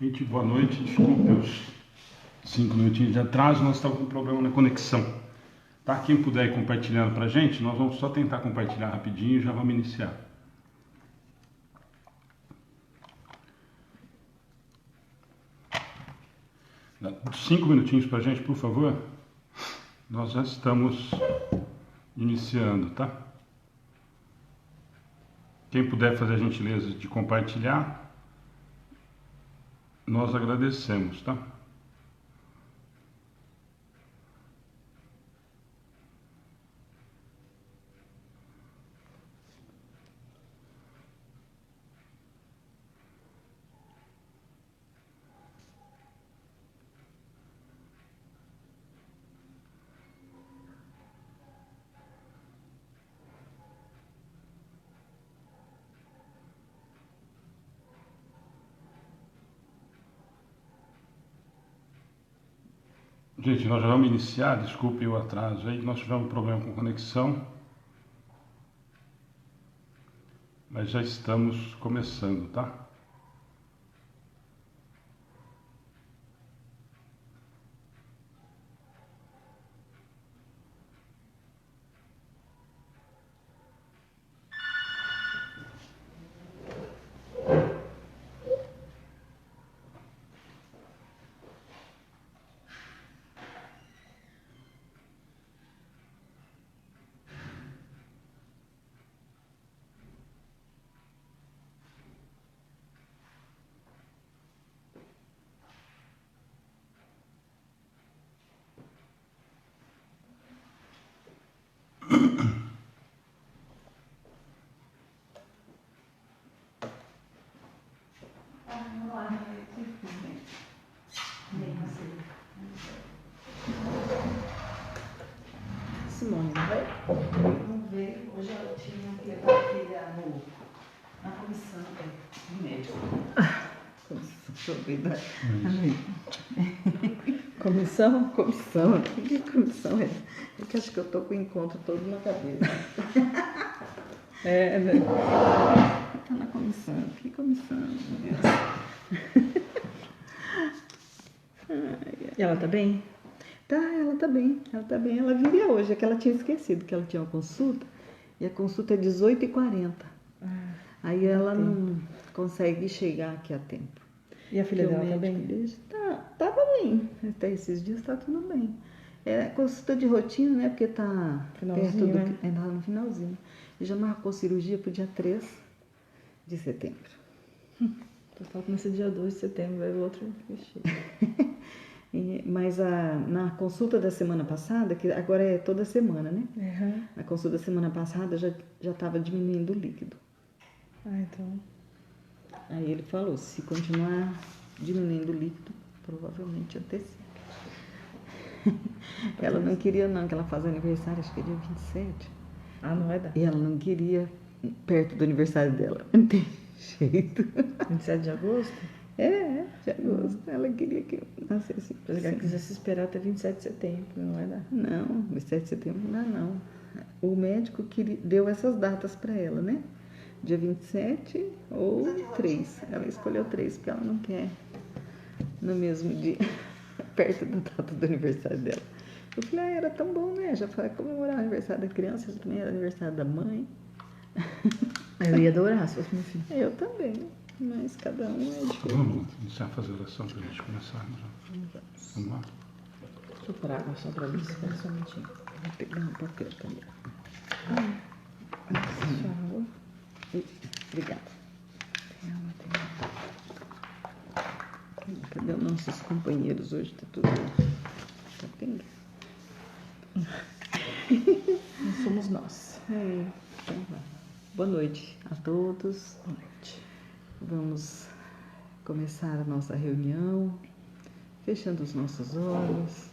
Gente, boa noite. Desculpe os 5 minutinhos de atraso, nós estamos com um problema na conexão. Tá? Quem puder ir compartilhando pra gente, nós vamos só tentar compartilhar rapidinho e já vamos iniciar. Dá 5 minutinhos pra gente, por favor. Nós já estamos iniciando, tá? Quem puder fazer a gentileza de compartilhar, nós agradecemos, tá? Gente, nós já vamos iniciar, desculpe o atraso aí, nós tivemos um problema com conexão, mas já estamos começando, tá? Simone, não vai? Vamos ver. Hoje ela tinha que levar a filha na comissão do médico. Comissão? Comissão. Que comissão é? É que acho que eu tô com o encontro todo na cabeça. É, né? Tá na comissão. Que comissão, meu Deus. E ela tá bem? Tá, ela tá bem. Ela viria hoje, é que ela tinha esquecido que ela tinha uma consulta. E a consulta é 18h40. Aí ela não consegue chegar aqui a tempo. E a filha Porque dela tá bem? Tava bem. Até esses dias tá tudo bem. É consulta de rotina, né? Porque tá perto do... Né? Tá no finalzinho. E já marcou cirurgia pro dia 3 de setembro. Tô falando nesse dia 2 de setembro, aí o outro vestido. Mas na consulta da semana passada, que agora é toda semana, né? Uhum. Na consulta da semana passada já estava diminuindo o líquido. Ah, então. Aí ele falou, se continuar diminuindo o líquido, provavelmente antecipa. Ela não queria não, que ela faz aniversário, acho que é dia 27. Ah, não vai dar. E ela não queria perto do aniversário dela. Não tem jeito. 27 de agosto? De agosto. Ela queria que nascesse. Se ela quisesse esperar até 27 de setembro, não vai dar. Não, 27 de setembro não dá não. O médico deu essas datas para ela, né? Dia 27 ou 3. Ela escolheu 3, porque ela não quer no mesmo dia, perto da data do aniversário dela. Eu falei, era tão bom, né? Já foi comemorar o aniversário da criança, também era aniversário da mãe. Eu ia adorar se fosse meu filho. Eu também, mas cada um é diferente. Vamos iniciar a fazer a oração para a gente começar. Vamos lá? Deixa eu pôr água só pra mim, espera só um minutinho. Vou pegar um papel também. Água. Obrigada. Cadê os nossos companheiros hoje? Tá tudo capenga. Não somos nós. Então vai. Boa noite a todos. Boa noite. Vamos começar a nossa reunião, fechando os nossos olhos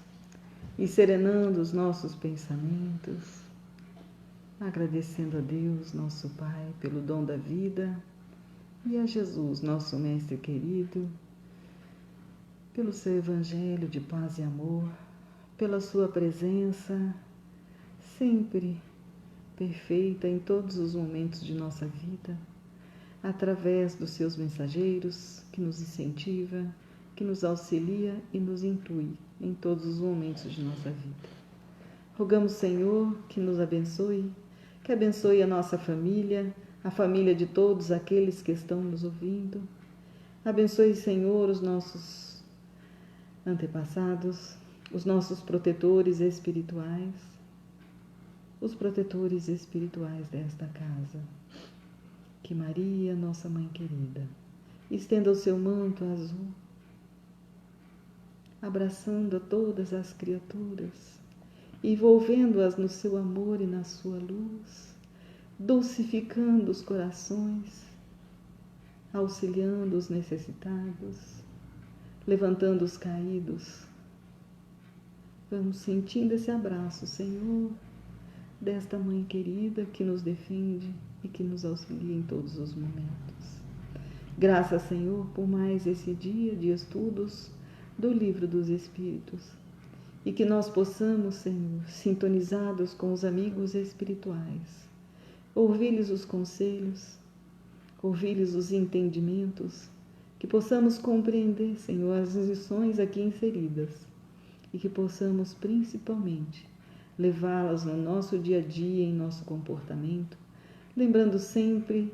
e serenando os nossos pensamentos, agradecendo a Deus, nosso Pai, pelo dom da vida e a Jesus, nosso Mestre querido, pelo seu Evangelho de paz e amor, pela sua presença sempre perfeita em todos os momentos de nossa vida, através dos seus mensageiros, que nos incentiva, que nos auxilia e nos intui em todos os momentos de nossa vida. Rogamos, Senhor, que nos abençoe, que abençoe a nossa família, a família de todos aqueles que estão nos ouvindo. Abençoe, Senhor, os nossos antepassados, os nossos protetores espirituais, os protetores espirituais desta casa. Que Maria, nossa Mãe querida, estenda o seu manto azul, abraçando a todas as criaturas, envolvendo-as no seu amor e na sua luz, dulcificando os corações, auxiliando os necessitados, levantando os caídos. Vamos sentindo esse abraço, Senhor, desta Mãe querida que nos defende e que nos auxilia em todos os momentos. Graças, Senhor, por mais esse dia de estudos do Livro dos Espíritos e que nós possamos, Senhor, sintonizados com os amigos espirituais, ouvir-lhes os conselhos, ouvir-lhes os entendimentos, que possamos compreender, Senhor, as lições aqui inseridas e que possamos principalmente levá-las no nosso dia a dia, em nosso comportamento, lembrando sempre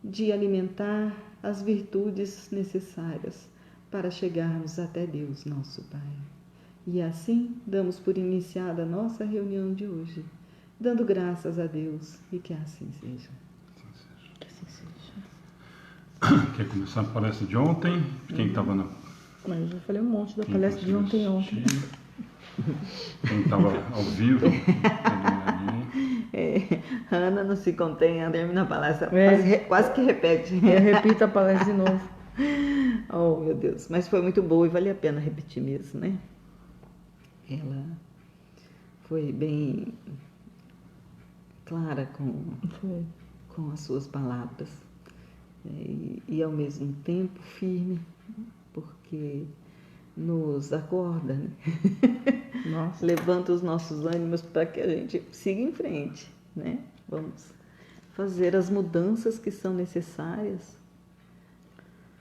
de alimentar as virtudes necessárias para chegarmos até Deus, nosso Pai. E assim damos por iniciada a nossa reunião de hoje, dando graças a Deus e que assim seja. Que assim seja. Quer começar a palestra de ontem? Quem estava na... Mas eu já falei um monte da Quem palestra de conseguiu ontem. assistir? Quem estava ao vivo? Ana não se contém, ela termina a palestra, quase que repete. Eu repito a palestra de novo. Oh, meu Deus, mas foi muito boa e vale a pena repetir mesmo, né? Ela foi bem clara com as suas palavras, e ao mesmo tempo firme, porque nos acorda, né? Nossa. Levanta os nossos ânimos para que a gente siga em frente, né? Vamos fazer as mudanças que são necessárias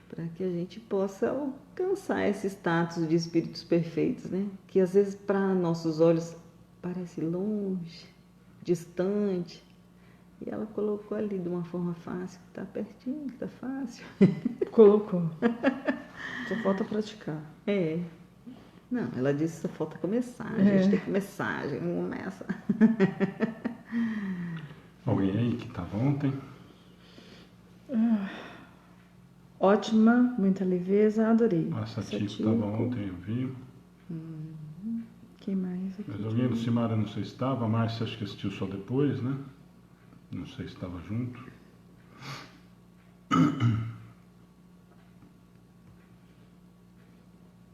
para que a gente possa alcançar esse status de espíritos perfeitos, né? Que às vezes para nossos olhos parece longe, distante, e ela colocou ali de uma forma fácil, que está pertinho, que está fácil. Colocou. Só falta praticar. Não, ela disse que só falta começar, a gente tem que começar, a gente não começa. Alguém aí que estava ontem? Ótima, muita leveza, adorei. A Satiko estava ontem, eu vi. Quem mais aqui? Mas alguém do Cimara não sei se estava, a Márcia acho que assistiu só depois, né? Não sei se estava junto.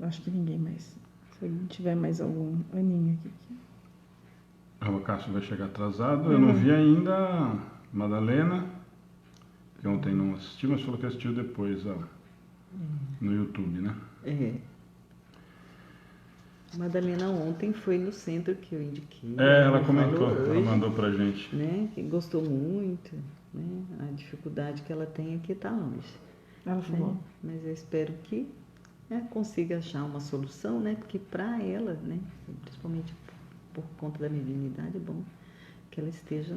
Acho que ninguém mais. Se alguém tiver mais algum aninho aqui. O Cássio vai chegar atrasado. Eu não vi ainda a Madalena, que ontem não assistiu, mas falou que assistiu depois no YouTube, né? A Madalena ontem foi no centro que eu indiquei. Ela comentou, falou hoje, ela mandou pra gente. né, que gostou muito, né? A dificuldade que ela tem aqui está longe. Ela falou. Né? Mas eu espero que consiga achar uma solução, né? Porque para ela, né, principalmente por conta da mediunidade, é bom que ela esteja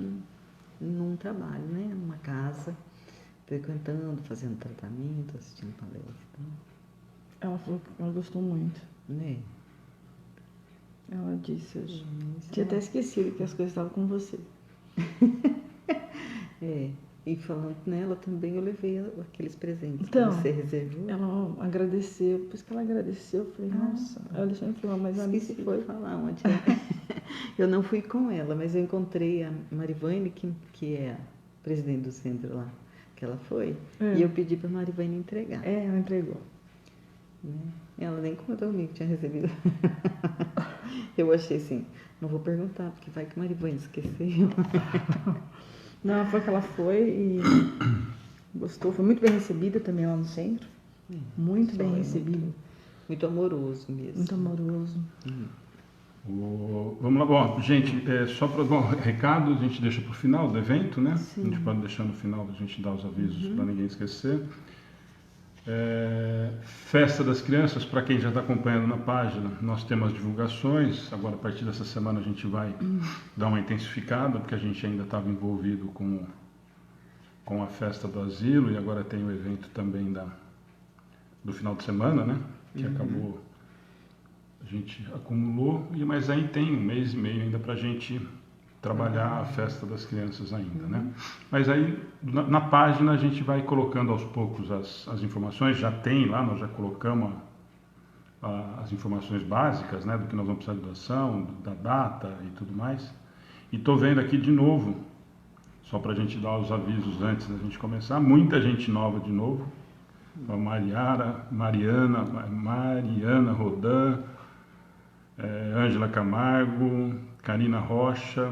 num trabalho, né? Numa casa, frequentando, fazendo tratamento, assistindo palestra. Ela falou que ela gostou muito. Né? Ela disse hoje. Tinha até esquecido que as coisas estavam com você. E falando nela também, eu levei aqueles presentes Então, que você reservou. Ela agradeceu. Depois que ela agradeceu, eu falei, nossa. Aí o Alexandre falou, mas a Alice Esqueci foi. de falar ontem. Eu não fui com ela, mas eu encontrei a Marivane, que é a presidente do centro lá, que ela foi. E eu pedi para a Marivane entregar. Ela entregou. Né? Ela nem comentou comigo que tinha recebido. Eu achei assim, não vou perguntar, porque vai que a Marivane esqueceu. Não, foi que ela foi e gostou. Foi muito bem recebida também lá no centro. Muito bem recebida. Muito amoroso mesmo. Muito amoroso. Vamos lá, bom, gente, só para recado, a gente deixa para o final do evento, né? Sim. A gente pode deixar no final, a gente dá os avisos para ninguém esquecer. Festa das Crianças, para quem já está acompanhando na página, nós temos as divulgações. Agora, a partir dessa semana, a gente vai dar uma intensificada, porque a gente ainda estava envolvido com a festa do asilo e agora tem o evento também do final de semana, né? Que acabou, a gente acumulou, mas aí tem 1 mês e meio ainda para a gente trabalhar a festa das crianças ainda, né? Mas aí na página a gente vai colocando aos poucos as informações, já tem lá, nós já colocamos as informações básicas, né? Do que nós vamos precisar de doação, da data e tudo mais. E estou vendo aqui de novo, só para a gente dar os avisos antes da gente começar, muita gente nova de novo. A Mariana Rodan, Ângela Camargo, Karina Rocha,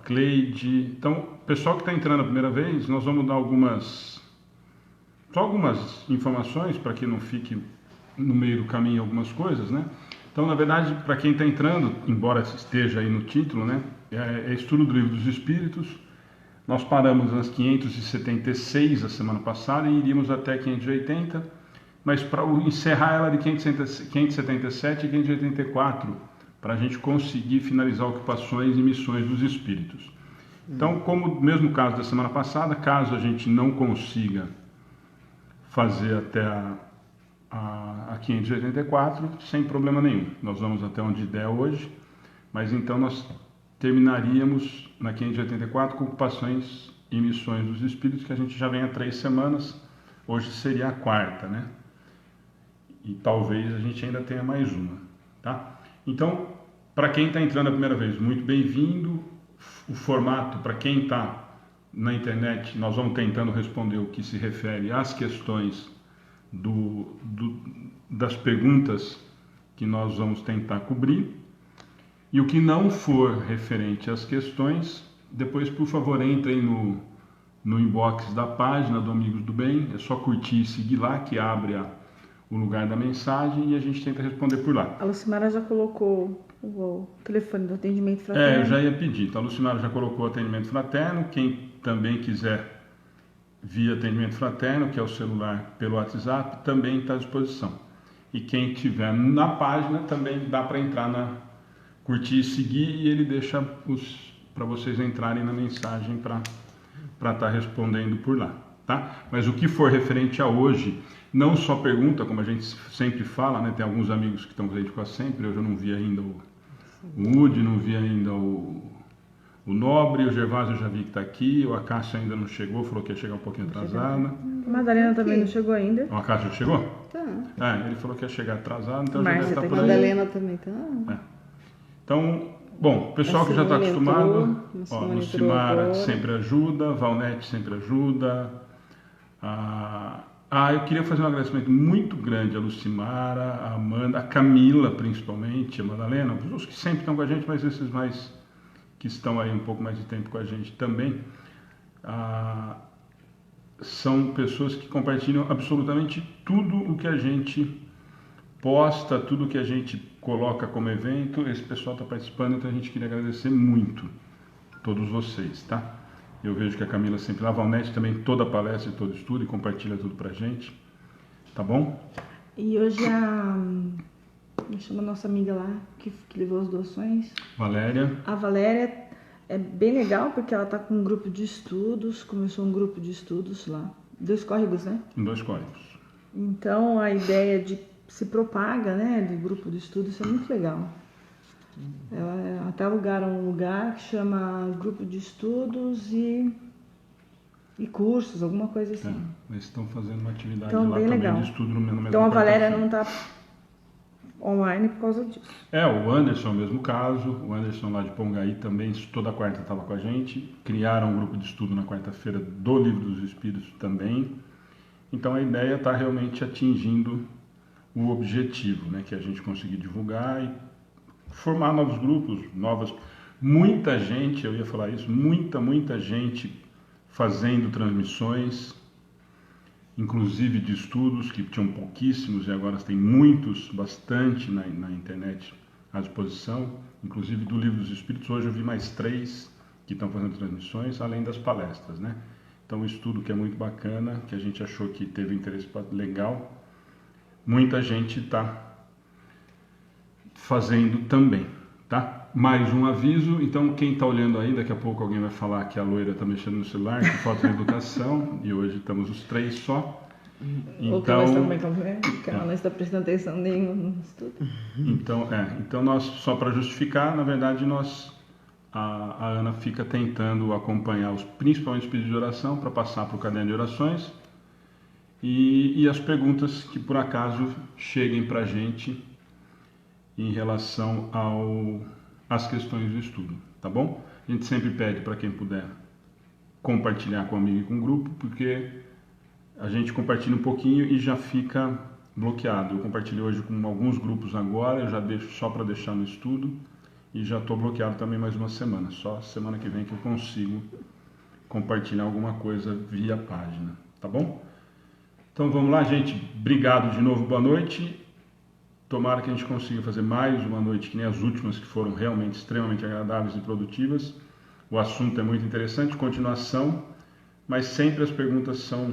Cleide. Então, pessoal que está entrando a primeira vez, nós vamos dar algumas informações para que não fique no meio do caminho algumas coisas, né? Então, na verdade, para quem está entrando, embora esteja aí no título, né, é Estudo do Livro dos Espíritos. Nós paramos nas 576 a semana passada e iríamos até 580, mas para encerrar ela de 577 e 584, para a gente conseguir finalizar ocupações e missões dos espíritos. Então, como no mesmo caso da semana passada, caso a gente não consiga fazer até a 584, sem problema nenhum. Nós vamos até onde der hoje, mas então nós terminaríamos na 584 com ocupações e missões dos espíritos, que a gente já vem há 3 semanas, hoje seria a 4ª, né? E talvez a gente ainda tenha mais uma, tá? Então, para quem está entrando a primeira vez, muito bem-vindo. O formato, para quem está na internet, nós vamos tentando responder o que se refere às questões das perguntas que nós vamos tentar cobrir. E o que não for referente às questões, depois, por favor, entrem no inbox da página do Amigos do Bem. É só curtir e seguir lá, que abre o lugar da mensagem e a gente tenta responder por lá. A Lucimara já colocou o telefone do atendimento fraterno. Eu já ia pedir. Então, a Lucimara já colocou o atendimento fraterno. Quem também quiser via atendimento fraterno, que é o celular pelo WhatsApp, também está à disposição. E quem tiver na página também dá para entrar curtir e seguir, e ele deixa para vocês entrarem na mensagem para estar respondendo por lá, tá? Mas o que for referente a hoje, não só pergunta, como a gente sempre fala, né? Tem alguns amigos que estão com a gente quase sempre. Eu já não vi ainda o Udi, não vi ainda o Nobre, o Gervásio eu já vi que está aqui, o Acácio ainda não chegou, falou que ia chegar um pouquinho atrasada. A Madalena também não chegou ainda. O Acácio já chegou? Tá. Ele falou que ia chegar atrasado, então Márcia já deve estar tá por A aí. Madalena também tá. Então, bom, o pessoal A que já está Simone acostumado, entrou, a Simone Lucimara entrou agora. sempre ajuda, Valnete sempre ajuda. Eu queria fazer um agradecimento muito grande a Lucimara, a Amanda, a Camila principalmente, a Madalena, os que sempre estão com a gente, mas esses mais que estão aí um pouco mais de tempo com a gente também. São pessoas que compartilham absolutamente tudo o que a gente posta, tudo que a gente coloca como evento. Esse pessoal está participando, então a gente queria agradecer muito a todos vocês, tá? Eu vejo que a Camila sempre lá, a Valnete também, toda palestra e todo estudo, e compartilha tudo pra gente, tá bom? E hoje me chama a nossa amiga lá, que levou as doações. Valéria, A Valéria é bem legal, porque ela tá com um grupo de estudos, começou um grupo de estudos lá, 2 córregos, né? em 2 códigos. Então a ideia de se propaga, né, do grupo de estudos, isso é muito legal. Ela até alugaram um lugar que chama Grupo de Estudos e cursos, alguma coisa assim. Eles estão fazendo uma atividade Então, lá bem também legal. de estudo no mesmo Então a Valéria quarta-feira. não tá online por causa disso. O Anderson é o mesmo caso. O Anderson lá de Pongaí também, toda quarta estava com a gente. Criaram um grupo de estudo na quarta-feira do Livro dos Espíritos também. Então a ideia está realmente atingindo o objetivo, né? Que é a gente conseguir divulgar e formar novos grupos, muita gente, eu ia falar isso, muita gente fazendo transmissões. inclusive de estudos que tinham pouquíssimos e agora tem muitos, bastante na internet à disposição, inclusive do Livro dos Espíritos. Hoje eu vi mais 3 que estão fazendo transmissões, além das palestras, né? Então, um estudo que é muito bacana, que a gente achou que teve interesse legal, muita gente está fazendo também, tá? Mais um aviso, então quem está olhando aí, daqui a pouco alguém vai falar que a loira está mexendo no celular, que falta de educação, e hoje estamos os 3 só. Ou que ela não está prestando atenção nenhum no estudo. Então nós, só para justificar, na verdade a Ana fica tentando acompanhar principalmente os pedidos de oração para passar para o caderno de orações e as perguntas que por acaso cheguem para a gente em relação às questões do estudo, tá bom? A gente sempre pede para quem puder compartilhar com o amigo e com o grupo, porque a gente compartilha um pouquinho e já fica bloqueado. Eu compartilhei hoje com alguns grupos agora, eu já deixo só para deixar no estudo e já estou bloqueado também mais uma semana. Só semana que vem que eu consigo compartilhar alguma coisa via página, tá bom? Então vamos lá, gente. Obrigado de novo, boa noite. Tomara que a gente consiga fazer mais uma noite que nem as últimas, que foram realmente extremamente agradáveis e produtivas. O assunto é muito interessante, continuação, mas sempre as perguntas são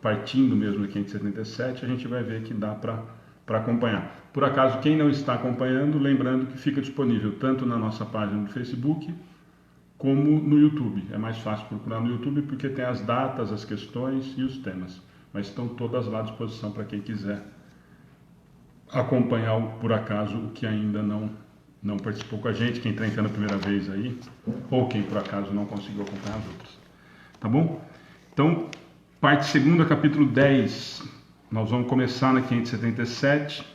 partindo mesmo da 577, a gente vai ver que dá para acompanhar. Por acaso, quem não está acompanhando, lembrando que fica disponível tanto na nossa página do Facebook, como no YouTube. É mais fácil procurar no YouTube porque tem as datas, as questões e os temas. Mas estão todas lá à disposição para quem quiser acompanhar, por acaso, o que ainda não participou com a gente, quem está entrando a primeira vez aí, ou quem por acaso não conseguiu acompanhar as outras. Tá bom? Então, parte 2, capítulo 10. Nós vamos começar na 577.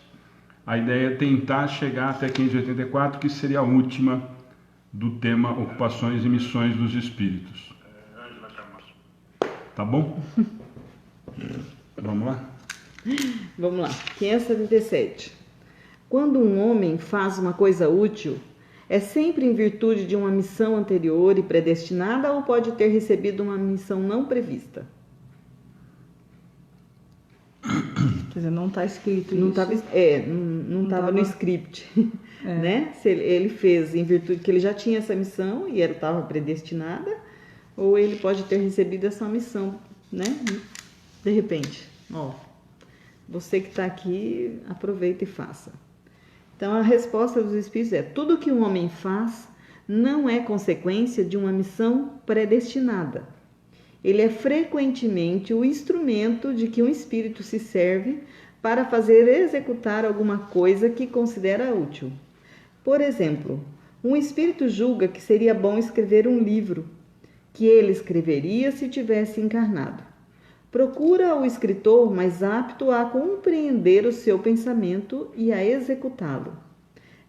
A ideia é tentar chegar até 584, que seria a última do tema Ocupações e Missões dos Espíritos. Tá bom? Vamos lá? Vamos lá. 577. Quando um homem faz uma coisa útil, é sempre em virtude de uma missão anterior e predestinada ou pode ter recebido uma missão não prevista? Quer dizer, não está escrito Não isso. Não estava no script, né? Se ele fez em virtude que ele já tinha essa missão e ela estava predestinada, ou ele pode ter recebido essa missão, né? De repente, você que está aqui, aproveita e faça. Então, a resposta dos Espíritos é: tudo que um homem faz não é consequência de uma missão predestinada. Ele é frequentemente o instrumento de que um espírito se serve para fazer executar alguma coisa que considera útil. Por exemplo, um espírito julga que seria bom escrever um livro, que ele escreveria se tivesse encarnado. Procura o escritor mais apto a compreender o seu pensamento e a executá-lo.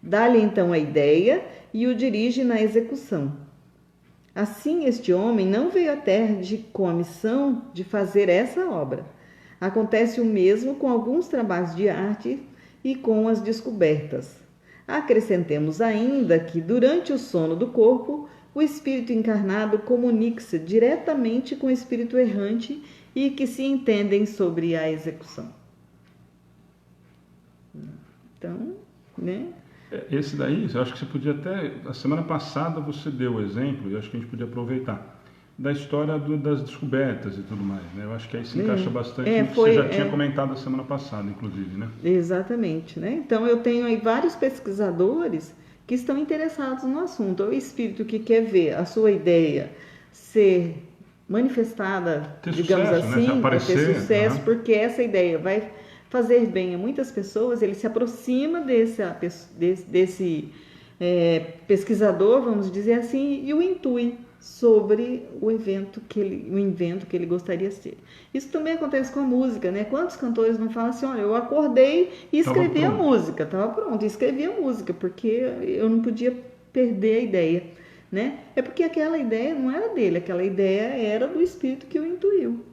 Dá-lhe então a ideia e o dirige na execução. Assim, este homem não veio à Terra com a missão de fazer essa obra. Acontece o mesmo com alguns trabalhos de arte e com as descobertas. Acrescentemos ainda que, durante o sono do corpo, o espírito encarnado comunica-se diretamente com o espírito errante e que se entendem sobre a execução. Então, né? Esse daí, eu acho que você podia até... A semana passada você deu o exemplo, e acho que a gente podia aproveitar, da história das descobertas e tudo mais, né? Eu acho que aí se encaixa bastante no que você já tinha comentado a semana passada, inclusive, né? Exatamente, né? Então, eu tenho aí vários pesquisadores que estão interessados no assunto. O espírito que quer ver a sua ideia ser manifestada, digamos assim, né? Aparecer, ter sucesso, porque essa ideia vai fazer bem a muitas pessoas, ele se aproxima desse pesquisador, vamos dizer assim, e o intui sobre o invento que ele gostaria de ser. Isso também acontece com a música, né? Quantos cantores não falam assim: olha, eu acordei e escrevi a música, estava pronto, escrevi a música, porque eu não podia perder a ideia, né? É porque aquela ideia não era dele, aquela ideia era do espírito que o intuiu,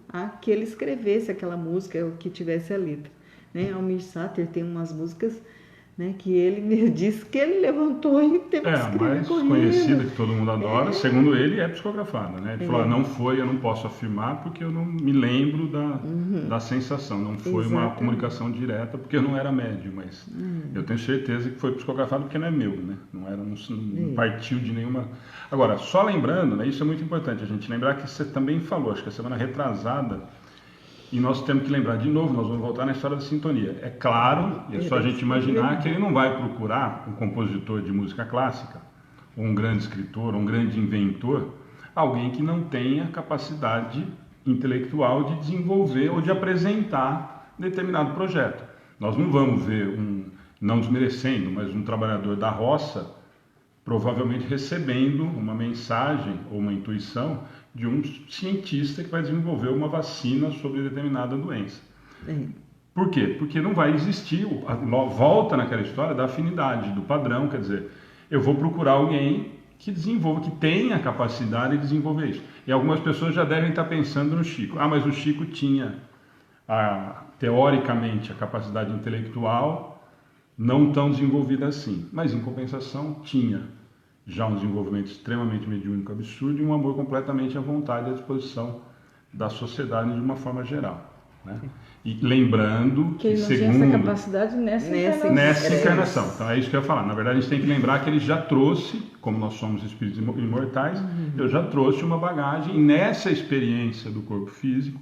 que ele escrevesse aquela música, que tivesse a letra. Né? Almir Sater tem umas músicas né? Que ele me disse que ele levantou e teve que A escrever mais correndo. conhecida que todo mundo adora, segundo ele, é psicografada, né? Ele falou, não foi, eu não posso afirmar porque eu não me lembro da sensação, não foi uma Exatamente. comunicação direta porque eu não era médium, mas eu tenho certeza que foi psicografado porque não é meu, né? Não partiu de nenhuma... Agora, só lembrando, né? Isso é muito importante a gente lembrar que você também falou, acho que a semana retrasada, e nós temos que lembrar de novo, nós vamos voltar na história da sintonia. É claro, e é só a gente imaginar que ele não vai procurar um compositor de música clássica, ou um grande escritor, ou um grande inventor, alguém que não tenha capacidade intelectual de desenvolver ou de apresentar determinado projeto. Nós não vamos ver não desmerecendo, mas um trabalhador da roça provavelmente recebendo uma mensagem ou uma intuição de um cientista que vai desenvolver uma vacina sobre determinada doença. Por quê? Porque não vai existir, volta naquela história da afinidade, do padrão, quer dizer, eu vou procurar alguém que desenvolva, que tenha a capacidade de desenvolver isso. E algumas pessoas já devem estar pensando no Chico. Mas o Chico tinha, teoricamente, a capacidade intelectual não tão desenvolvida assim, mas em compensação tinha já um desenvolvimento extremamente mediúnico, absurdo, e um amor completamente à vontade e à disposição da sociedade de uma forma geral, né? E lembrando que ele não tinha essa capacidade nessa encarnação. Então é isso que eu ia falar. Na verdade, a gente tem que lembrar que ele já trouxe, como nós somos espíritos imortais, eu já trouxe uma bagagem, e nessa experiência do corpo físico,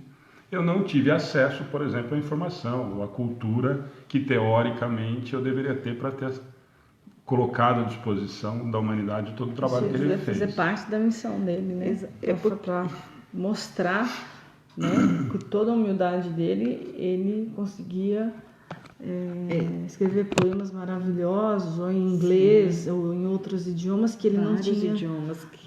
eu não tive acesso, por exemplo, à informação ou à cultura que, teoricamente, eu deveria ter para ter colocado à disposição da humanidade todo o trabalho que ele fez. Fazer parte da missão dele, né? Para mostrar, né, com toda a humildade dele, ele conseguia escrever poemas maravilhosos, ou em inglês, ou em outros idiomas que ele não tinha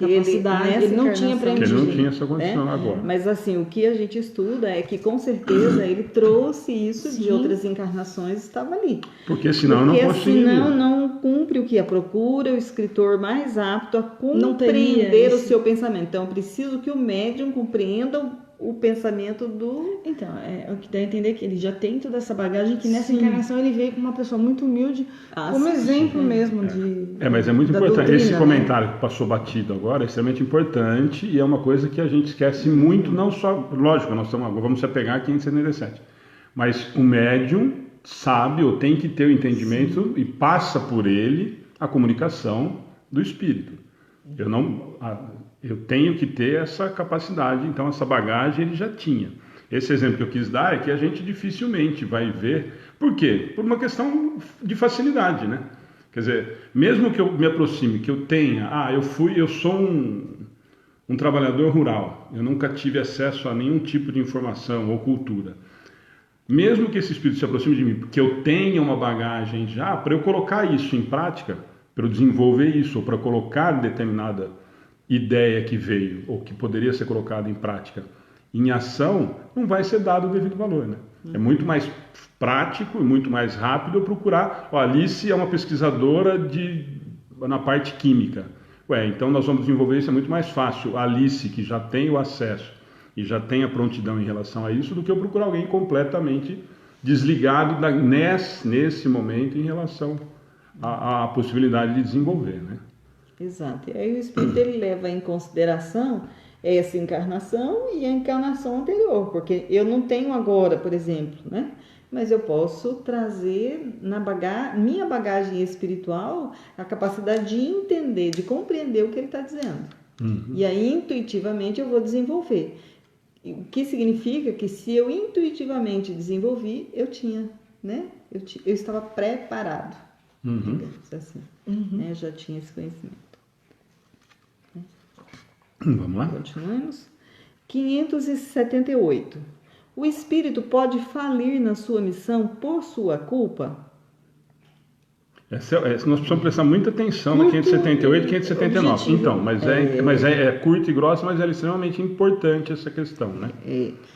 capacidade, ele não tinha aprendido. Que ele não tinha essa condição agora. Mas assim, o que a gente estuda é que com certeza ele trouxe isso de outras encarnações, estava ali. Porque senão não conseguiria. Senão não cumpre o que a procura, o escritor mais apto a compreender o seu pensamento. Então, eu preciso que o médium compreenda o pensamento do... Então, o que dá a entender que ele já tem toda essa bagagem, que nessa encarnação ele veio com uma pessoa muito humilde, como exemplo mesmo de... Mas é muito importante. Doutrina, esse comentário que passou batido agora é extremamente importante, e é uma coisa que a gente esquece muito, não só... Lógico, nós vamos se apegar a 577. Mas o médium sabe, ou tem que ter o entendimento, e passa por ele a comunicação do espírito. Eu tenho que ter essa capacidade, então essa bagagem ele já tinha. Esse exemplo que eu quis dar é que a gente dificilmente vai ver. Por quê? Por uma questão de facilidade, né? Quer dizer, mesmo que eu me aproxime, que eu tenha, eu sou um trabalhador rural, eu nunca tive acesso a nenhum tipo de informação ou cultura. Mesmo que esse espírito se aproxime de mim, que eu tenha uma bagagem já, para eu colocar isso em prática, para eu desenvolver isso, ou para colocar determinada ideia que veio, ou que poderia ser colocada em prática, em ação, não vai ser dado o devido valor, né? É muito mais prático e muito mais rápido eu procurar. A Alice é uma pesquisadora na parte química. Então nós vamos desenvolver isso, é muito mais fácil. A Alice, que já tem o acesso e já tem a prontidão em relação a isso, do que eu procurar alguém completamente desligado nesse momento em relação à possibilidade de desenvolver, né? Exato. E aí o espírito ele leva em consideração essa encarnação e a encarnação anterior, porque eu não tenho agora, por exemplo, né? Mas eu posso trazer minha bagagem espiritual a capacidade de entender, de compreender o que ele está dizendo. E aí intuitivamente eu vou desenvolver. O que significa que se eu intuitivamente desenvolvi, eu tinha, né? Eu estava preparado, digamos assim, né? Eu já tinha esse conhecimento. Vamos lá? Continuamos. 578. O espírito pode falir na sua missão por sua culpa? Nós precisamos prestar muita atenção na 578 e 579. Objetivo. Então, mas é curta e grossa, mas é extremamente importante essa questão, né?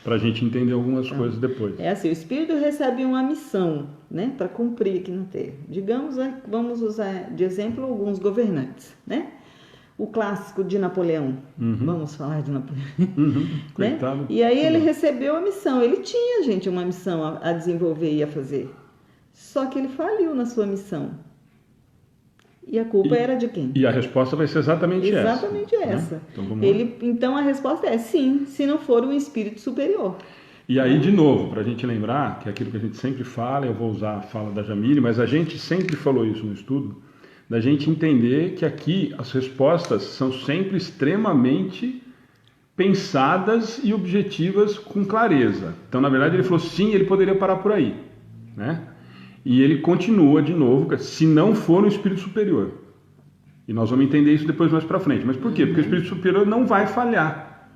Para a gente entender algumas coisas depois. É assim, o espírito recebe uma missão, né, para cumprir aqui na Terra. Digamos, vamos usar de exemplo alguns governantes, né? O clássico de Napoleão, vamos falar de Napoleão, né? E aí ele recebeu a missão, ele tinha, gente, uma missão a desenvolver e a fazer, Só que ele faliu na sua missão. E a culpa era de quem? E a resposta vai ser exatamente essa. Exatamente essa. Né? Então a resposta é sim, se não for um espírito superior. E aí, de novo, para a gente lembrar, que é aquilo que a gente sempre fala, eu vou usar a fala da Jamile, mas a gente sempre falou isso no estudo, da gente entender que aqui as respostas são sempre extremamente pensadas e objetivas com clareza. Então, na verdade, ele falou sim, ele poderia parar por aí, né? E ele continua de novo, se não for um espírito superior. E nós vamos entender isso depois mais para frente. Mas por quê? Porque o espírito superior não vai falhar.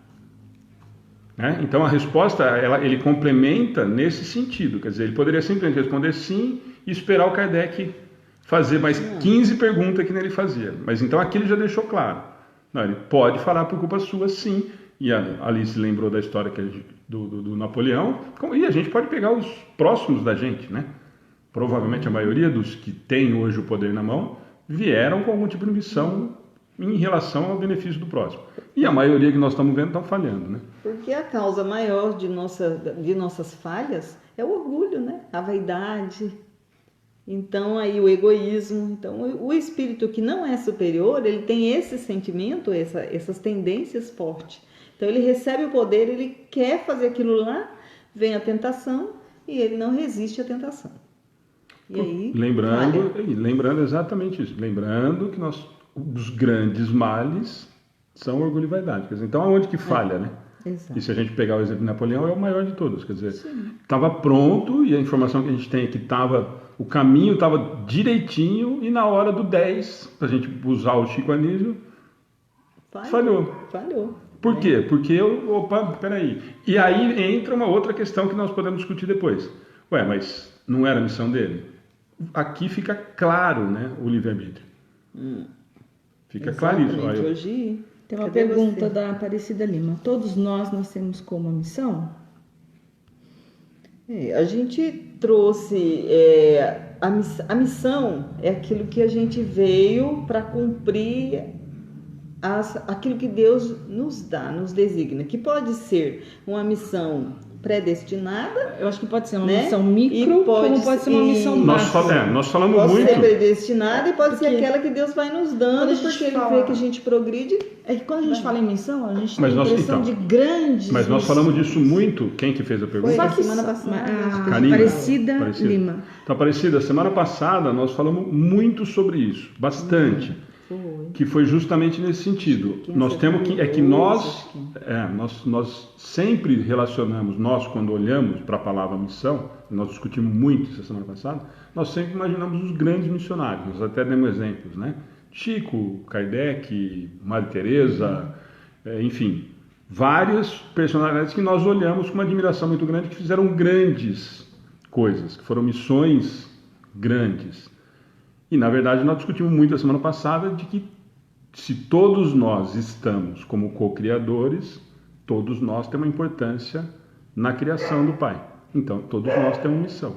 Né? Então a resposta, ele complementa nesse sentido. Quer dizer, ele poderia simplesmente responder sim e esperar o Kardec fazer mais 15 perguntas que ele fazia. Mas então aqui ele já deixou claro. Não, ele pode falar por culpa sua, sim. E a Alice lembrou da história do Napoleão. E a gente pode pegar os próximos da gente, né? Provavelmente a maioria dos que têm hoje o poder na mão vieram com algum tipo de missão em relação ao benefício do próximo. E a maioria que nós estamos vendo estão falhando, né? Porque a causa maior de nossas falhas é o orgulho, né? A vaidade. Então, aí o egoísmo. Então, o espírito que não é superior, ele tem esse sentimento, essas tendências fortes. Então, ele recebe o poder, ele quer fazer aquilo lá, vem a tentação e ele não resiste à tentação. E aí, lembrando exatamente isso. Lembrando que os grandes males são orgulho e vaidade. Quer dizer, então, aonde que falha, né? Exato. E se a gente pegar o exemplo de Napoleão, é o maior de todos. Quer dizer, estava pronto e a informação que a gente tem é que o caminho estava direitinho e na hora do 10, para a gente usar o Chico Anísio, falhou. Por quê? Porque, peraí. E aí entra uma outra questão que nós podemos discutir depois. Ué, mas não era a missão dele? Aqui fica claro, né, o livre-arbítrio. Fica claríssimo. Hoje, tem uma pergunta da Aparecida Lima. Todos nós nascemos com uma missão? A gente trouxe... a missão é aquilo que a gente veio para cumprir aquilo que Deus nos dá, nos designa. Que pode ser uma missão predestinada. Eu acho que pode ser uma missão micro, como pode ser uma missão máxima. Nós falamos pode muito. Pode ser predestinada e pode ser aquela que Deus vai nos dando, porque Ele vê que a gente progride. É que quando a gente fala em missão, a gente tem a impressão de grandes... Mas nós falamos disso muito. Quem que fez a pergunta? Foi a semana passada. Aparecida Lima. Então, Aparecida, semana passada nós falamos muito sobre isso. Bastante. Que foi justamente nesse sentido. Nós temos que nós sempre relacionamos, nós quando olhamos para a palavra missão, nós discutimos muito isso semana passada, nós sempre imaginamos os grandes missionários, nós até demos exemplos, né? Chico, Kardec, Madre Teresa, enfim, várias personalidades que nós olhamos com uma admiração muito grande, que fizeram grandes coisas, que foram missões grandes. E, na verdade, nós discutimos muito a semana passada de que se todos nós estamos como co-criadores, todos nós temos uma importância na criação do Pai. Então, todos nós temos missão.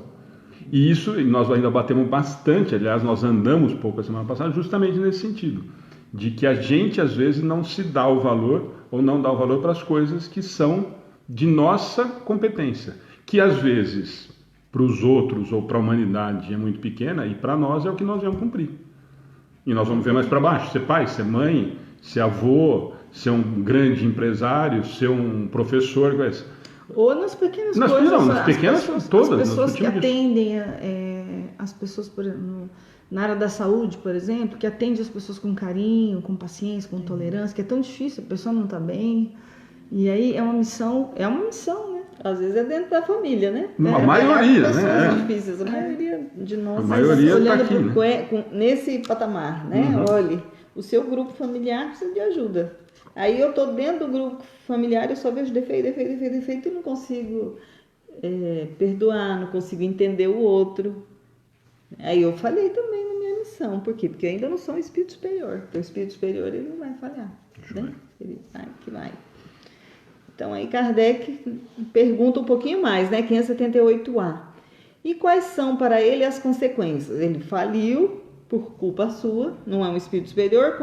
E isso nós ainda batemos bastante, aliás, nós andamos pouco a semana passada justamente nesse sentido, de que a gente, às vezes, não se dá o valor ou não dá o valor para as coisas que são de nossa competência, que, às vezes... para os outros ou para a humanidade é muito pequena e para nós é o que nós vamos cumprir. E nós vamos ver mais para baixo, ser pai, ser mãe, ser avô, ser um grande empresário, ser um professor. Ou nas pequenas coisas. Não, nas pequenas todas. As pessoas que atendem as pessoas, por exemplo, na área da saúde, por exemplo, que atende as pessoas com carinho, com paciência, com tolerância, que é tão difícil, a pessoa não está bem. E aí é uma missão, né? Às vezes é dentro da família, né? A maioria, né? Difíceis. A maioria de nós olhando tá aqui, né? Nesse patamar, né? Olhe, o seu grupo familiar precisa de ajuda. Aí eu estou dentro do grupo familiar e eu só vejo defeito e não consigo perdoar, não consigo entender o outro. Aí eu falei também na minha missão. Por quê? Porque eu ainda não sou um espírito superior. Porque o espírito superior ele não vai falhar, né? Ele vai. Então, aí Kardec pergunta um pouquinho mais, né? 578A. E quais são para ele as consequências? Ele faliu por culpa sua, não é um espírito superior.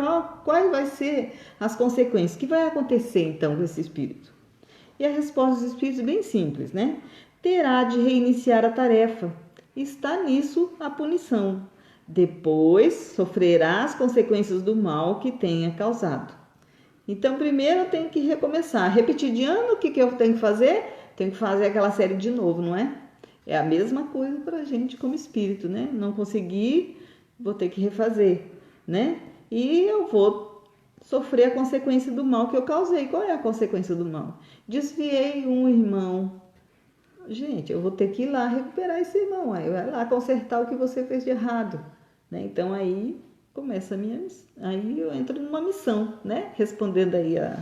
Quais vai ser as consequências? O que vai acontecer, então, com esse espírito? E a resposta dos espíritos é bem simples, né? Terá de reiniciar a tarefa, está nisso a punição. Depois sofrerá as consequências do mal que tenha causado. Então, primeiro eu tenho que recomeçar. Repetir de ano, o que eu tenho que fazer? Tenho que fazer aquela série de novo, não é? É a mesma coisa para a gente como espírito, né? Não consegui, vou ter que refazer, né? E eu vou sofrer a consequência do mal que eu causei. Qual é a consequência do mal? Desviei um irmão. Gente, eu vou ter que ir lá recuperar esse irmão. Aí vai lá consertar o que você fez de errado, né? Então aí começa a minha missão. Aí eu entro numa missão, né? Respondendo aí a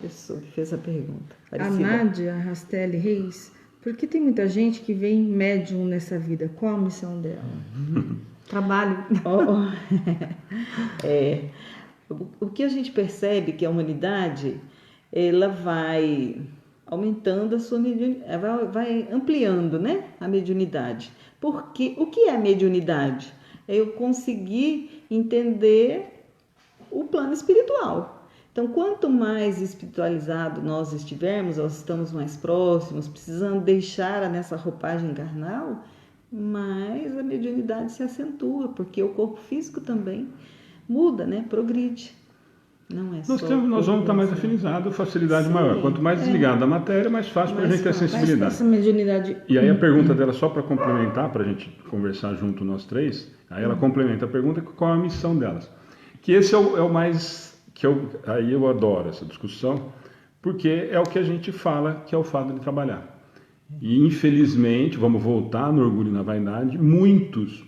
pessoa que fez a pergunta. A Nádia Rastelli Reis, por que tem muita gente que vem médium nessa vida? Qual a missão dela? Trabalho. O que a gente percebe que a humanidade, ela vai aumentando a sua mediunidade, vai ampliando, né, a mediunidade. Porque o que é a mediunidade? É eu conseguir entender o plano espiritual. Então, quanto mais espiritualizado nós estivermos, nós estamos mais próximos, precisando deixar nessa roupagem carnal, mais a mediunidade se acentua, porque o corpo físico também muda, né? Progride. Não é nós vamos estar mais afinizados, facilidade maior. Quanto mais desligado da matéria, mais fácil para a gente ter sensibilidade. Essa mediunidade. E aí a pergunta dela, só para complementar, para a gente conversar junto nós três, aí ela complementa a pergunta, qual é a missão delas. Que esse é o mais... aí eu adoro essa discussão, porque é o que a gente fala que é o fato de trabalhar. E infelizmente, vamos voltar no orgulho e na vaidade, muitos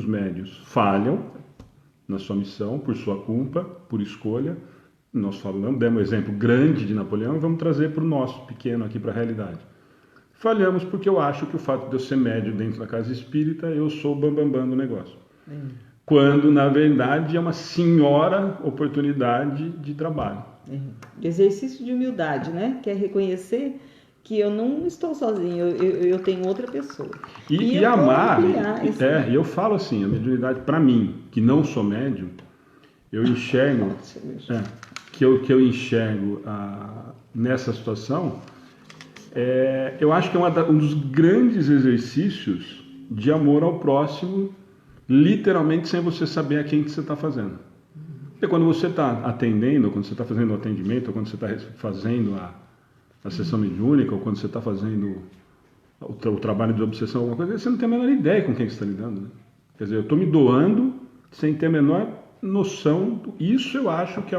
médios falham na sua missão, por sua culpa, por escolha. Nós falamos, demos um exemplo grande de Napoleão e vamos trazer para o nosso pequeno aqui, para a realidade. Falhamos porque eu acho que o fato de eu ser médio dentro da casa espírita, eu sou o bambambam do negócio. Quando, na verdade, é uma senhora oportunidade de trabalho. Exercício de humildade, né? Que é reconhecer que eu não estou sozinho, eu tenho outra pessoa. E amar, e eu falo assim, a mediunidade, para mim, que não sou médium, eu enxergo, que eu enxergo nessa situação, eu acho que é um dos grandes exercícios de amor ao próximo, literalmente sem você saber a quem que você está fazendo. Porque quando você está atendendo, quando você está fazendo o atendimento, ou quando você está fazendo a sessão mediúnica, ou quando você está fazendo o trabalho de obsessão, alguma coisa, você não tem a menor ideia com quem você está lidando. Né? Quer dizer, eu estou me doando sem ter a menor noção. Isso eu acho que é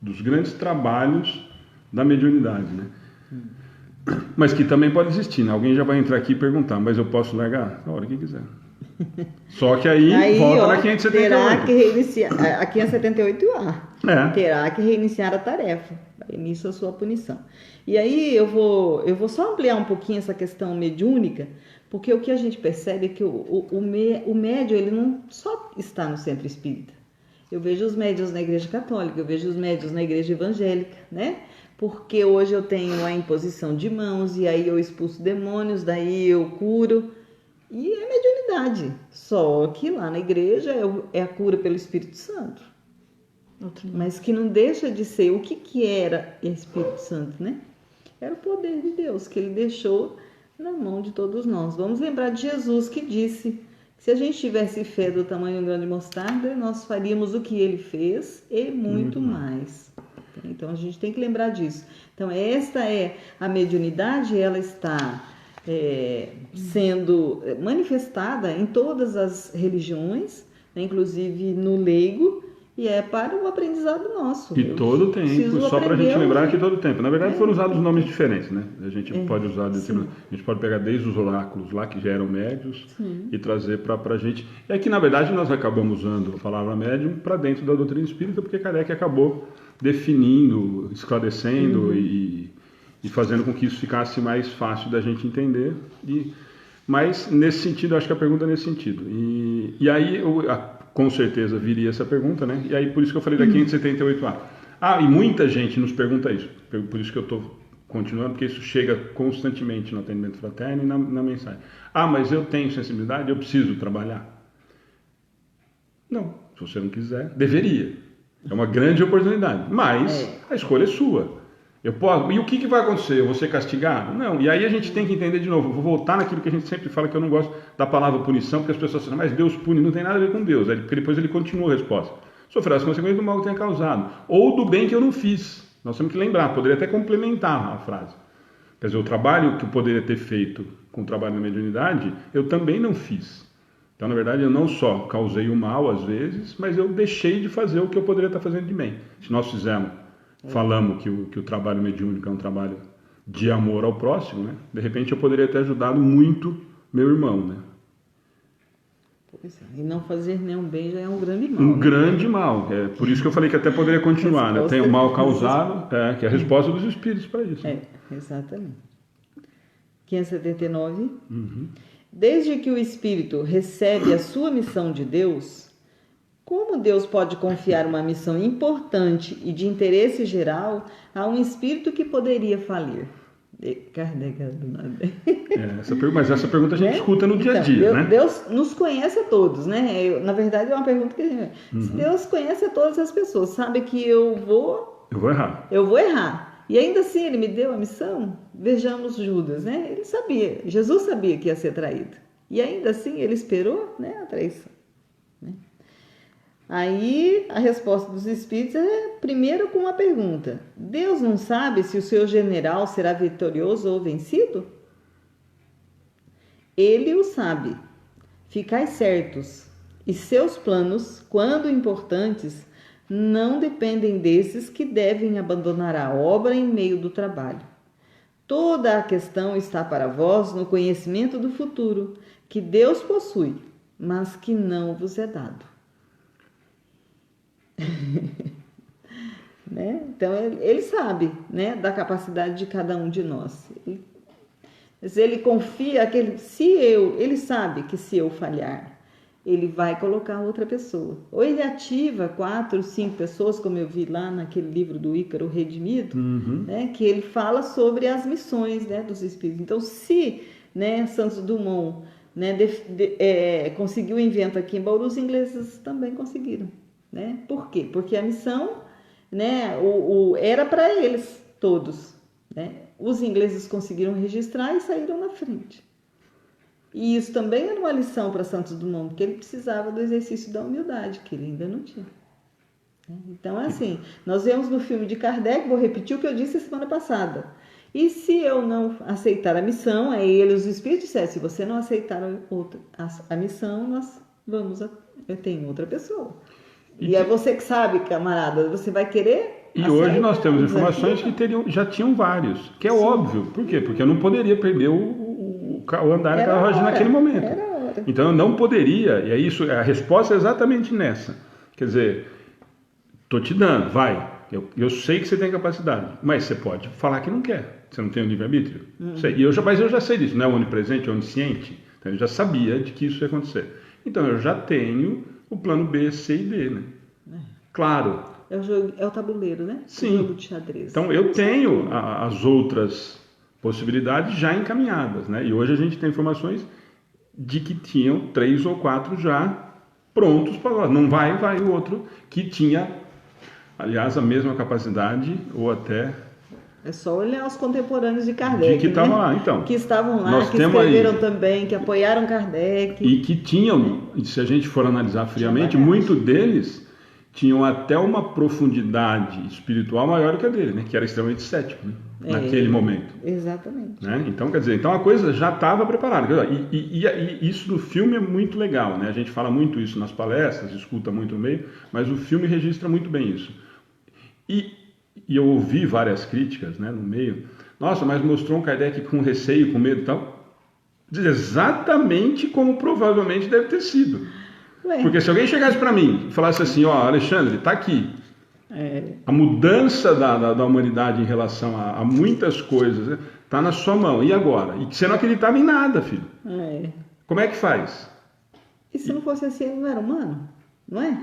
dos grandes trabalhos da mediunidade. Né? Mas que também pode existir, né? Alguém já vai entrar aqui e perguntar, mas eu posso largar? Na hora que quiser. Só que aí volta na 578. Terá que reiniciar, a 578A. Terá que reiniciar a tarefa. Nisso a sua punição. E aí eu vou só ampliar um pouquinho essa questão mediúnica, porque o que a gente percebe é que o médium, ele não só está no centro espírita. Eu vejo os médiuns na igreja católica, eu vejo os médiuns na igreja evangélica, né? Porque hoje eu tenho a imposição de mãos, e aí eu expulso demônios, daí eu curo. E é mediunidade. Só que lá na igreja é a cura pelo Espírito Santo. Mas que não deixa de ser o que era Espírito Santo, né? Era o poder de Deus que ele deixou na mão de todos nós. Vamos lembrar de Jesus que disse que se a gente tivesse fé do tamanho de um grão de mostarda, nós faríamos o que ele fez e muito mais. Então a gente tem que lembrar disso. Então esta é a mediunidade, ela está sendo manifestada em todas as religiões, né, inclusive no leigo, e é para o aprendizado nosso. E todo tempo, só para a gente lembrar que todo tempo. Na verdade foram usados nomes diferentes, né? A gente pode usar, a gente pode pegar desde os oráculos lá, que já eram médios, e trazer para a gente. É que na verdade nós acabamos usando a palavra médium para dentro da doutrina espírita, porque Kardec acabou definindo, esclarecendo e fazendo com que isso ficasse mais fácil da gente entender. Mas nesse sentido, eu acho que a pergunta é nesse sentido. E aí, com certeza, viria essa pergunta, né? E aí, por isso que eu falei da 578A. E muita gente nos pergunta isso. Por isso que eu estou continuando, porque isso chega constantemente no atendimento fraterno e na mensagem. Mas eu tenho sensibilidade, eu preciso trabalhar? Não, se você não quiser, deveria. É uma grande oportunidade, mas a escolha é sua. Eu posso, e o que vai acontecer? Eu vou ser castigado? Não. E aí a gente tem que entender de novo, eu vou voltar naquilo que a gente sempre fala, que eu não gosto da palavra punição, porque as pessoas falam, mas Deus pune, não tem nada a ver com Deus, porque depois ele continua a resposta. Sofrer as consequências do mal que tenha causado, ou do bem que eu não fiz. Nós temos que lembrar, poderia até complementar a frase. Quer dizer, o trabalho que eu poderia ter feito com o trabalho da mediunidade, eu também não fiz. Então, na verdade, eu não só causei o mal às vezes, mas eu deixei de fazer o que eu poderia estar fazendo de bem. Se nós falamos que o trabalho mediúnico é um trabalho de amor ao próximo, né? De repente eu poderia ter ajudado muito meu irmão, né? Pois é. E não fazer nenhum bem já é um grande mal. Um grande mal. É por isso que eu falei que até poderia continuar, né? Tem o mal causado, que é a resposta dos espíritos para isso. É, exatamente. 579. Desde que o espírito recebe a sua missão de Deus, como Deus pode confiar uma missão importante e de interesse geral a um espírito que poderia falir? Kardec. Mas essa pergunta a gente escuta no dia a dia, né? Deus nos conhece a todos, né? Na verdade é uma pergunta que a gente... Se Deus conhece a todas as pessoas, sabe que eu vou errar. Eu vou errar. E ainda assim ele me deu a missão. Vejamos Judas, né? Ele sabia, Jesus sabia que ia ser traído. E ainda assim ele esperou, né, a traição. Né? Aí a resposta dos espíritos é primeiro com uma pergunta: Deus não sabe se o seu general será vitorioso ou vencido? Ele o sabe. Ficai certos. E seus planos, quando importantes, não dependem desses que devem abandonar a obra em meio do trabalho. Toda a questão está para vós no conhecimento do futuro, que Deus possui, mas que não vos é dado. Né? Então ele sabe, né, da capacidade de cada um de nós. Ele confia que ele sabe que se eu falhar, ele vai colocar outra pessoa. Ou ele ativa 4, 5 pessoas, como eu vi lá naquele livro do Ícaro Redimido, né, que ele fala sobre as missões, né, dos espíritos. Então, se, né, Santos Dumont, né, conseguiu o invento aqui em Bauru, os ingleses também conseguiram. Né? Por quê? Porque a missão, né, era para eles todos. Né? Os ingleses conseguiram registrar e saíram na frente. E isso também era uma lição para Santos Dumont, porque ele precisava do exercício da humildade, que ele ainda não tinha. Então, é assim, nós vemos no filme de Kardec, vou repetir o que eu disse semana passada. E se eu não aceitar a missão, aí eles, os espíritos disseram, se você não aceitar a missão, eu tenho outra pessoa. E é você que sabe, camarada, você vai querer... E hoje nós temos informações que já tinham vários, que é óbvio. Por quê? Porque eu não poderia perder o andar da carruagem naquele momento. Era hora. Então eu não poderia, e é isso, a resposta é exatamente nessa. Quer dizer, estou te dando, vai. Eu sei que você tem capacidade, mas você pode falar que não quer. Você não tem o livre-arbítrio? Mas eu já sei disso, não é onipresente, é onisciente. Então eu já sabia de que isso ia acontecer. Então eu já tenho o plano B, C e D, né? Claro. É o tabuleiro, né? Sim. O jogo de xadrez. Então eu tenho as outras possibilidades já encaminhadas, né? E hoje a gente tem informações de que tinham 3 ou 4 já prontos para não vai o outro que tinha, aliás, a mesma capacidade ou até... É só olhar os contemporâneos de Kardec, de que estavam lá, então. Que estavam lá, que escreveram aí, também, que apoiaram Kardec. E que tinham, se a gente for analisar friamente, muitos deles tinham até uma profundidade espiritual maior que a dele, né? Que era extremamente cético, né? Naquele momento. Exatamente. Né? Então, quer dizer, a coisa já estava preparada. E isso no filme é muito legal, né? A gente fala muito isso nas palestras, escuta muito no meio, mas o filme registra muito bem isso. E eu ouvi várias críticas, né, no meio. Nossa, mas mostrou um Kardec com receio, com medo e tal. Exatamente como provavelmente deve ter sido. Porque se alguém chegasse para mim e falasse assim, ó, Alexandre, tá aqui. A mudança da humanidade em relação a muitas coisas tá na sua mão. E agora? E você não acreditava em nada, filho. Como é que faz? E se não fosse assim, ele não era humano? Não é?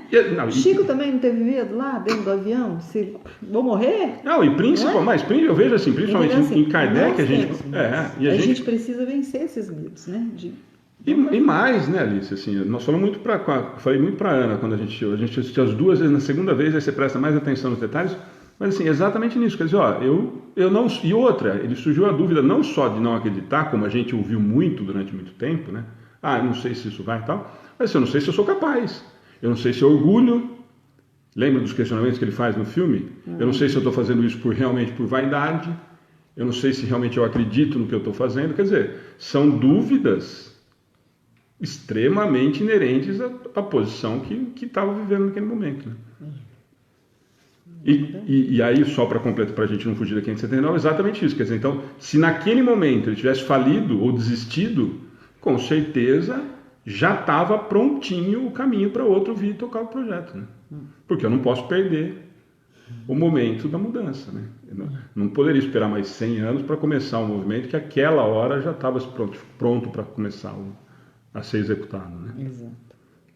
Chico também não teve medo lá dentro do avião? Se vou morrer? Não, e principalmente, mas eu vejo assim, principalmente em Kardec, a gente precisa vencer esses medos, né? E mais, né, Alice? Assim, nós falamos muito falei muito para Ana quando a gente assistiu as duas vezes, na segunda vez aí você presta mais atenção nos detalhes, Mas assim, exatamente nisso. Quer dizer, ó, eu não. E outra, ele surgiu a dúvida não só de não acreditar, como a gente ouviu muito durante muito tempo, né? Ah, eu não sei se isso vai e tal. Mas eu não sei se eu sou capaz. Eu não sei se eu orgulho. Lembra dos questionamentos que ele faz no filme? Eu não sei se eu estou fazendo isso realmente por vaidade. Eu não sei se realmente eu acredito no que eu estou fazendo. Quer dizer, são dúvidas extremamente inerentes à posição que estava vivendo naquele momento. Né? E aí, só para completar, para a gente não fugir da 579, exatamente isso. Quer dizer, então, se naquele momento ele tivesse falido ou desistido, com certeza já estava prontinho o caminho para outro vir tocar o projeto. Né? Porque eu não posso perder o momento da mudança. Né? Eu não poderia esperar mais 100 anos para começar um movimento que aquela hora já estava pronto para começar a ser executado. Né? Exato.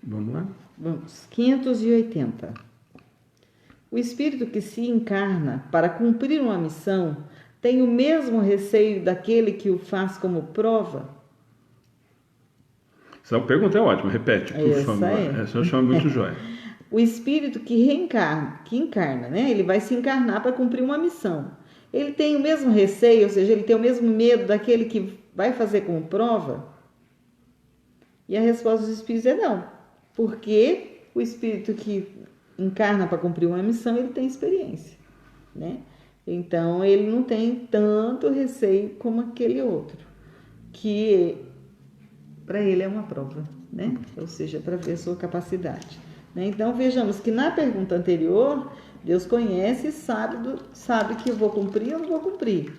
Vamos lá? Vamos. 580. O espírito que se encarna para cumprir uma missão tem o mesmo receio daquele que o faz como prova? Essa pergunta é ótima, repete, por favor. Essa eu chamo muito joia. O espírito que encarna, né? Ele vai se encarnar para cumprir uma missão. Ele tem o mesmo receio, ou seja, ele tem o mesmo medo daquele que vai fazer como prova? E a resposta dos espíritos é não. Porque o espírito que encarna para cumprir uma missão, ele tem experiência, né? Então, ele não tem tanto receio como aquele outro, que para ele é uma prova, né? Ou seja, para ver a sua capacidade. Né? Então, vejamos que na pergunta anterior, Deus conhece e sabe que eu vou cumprir ou não vou cumprir.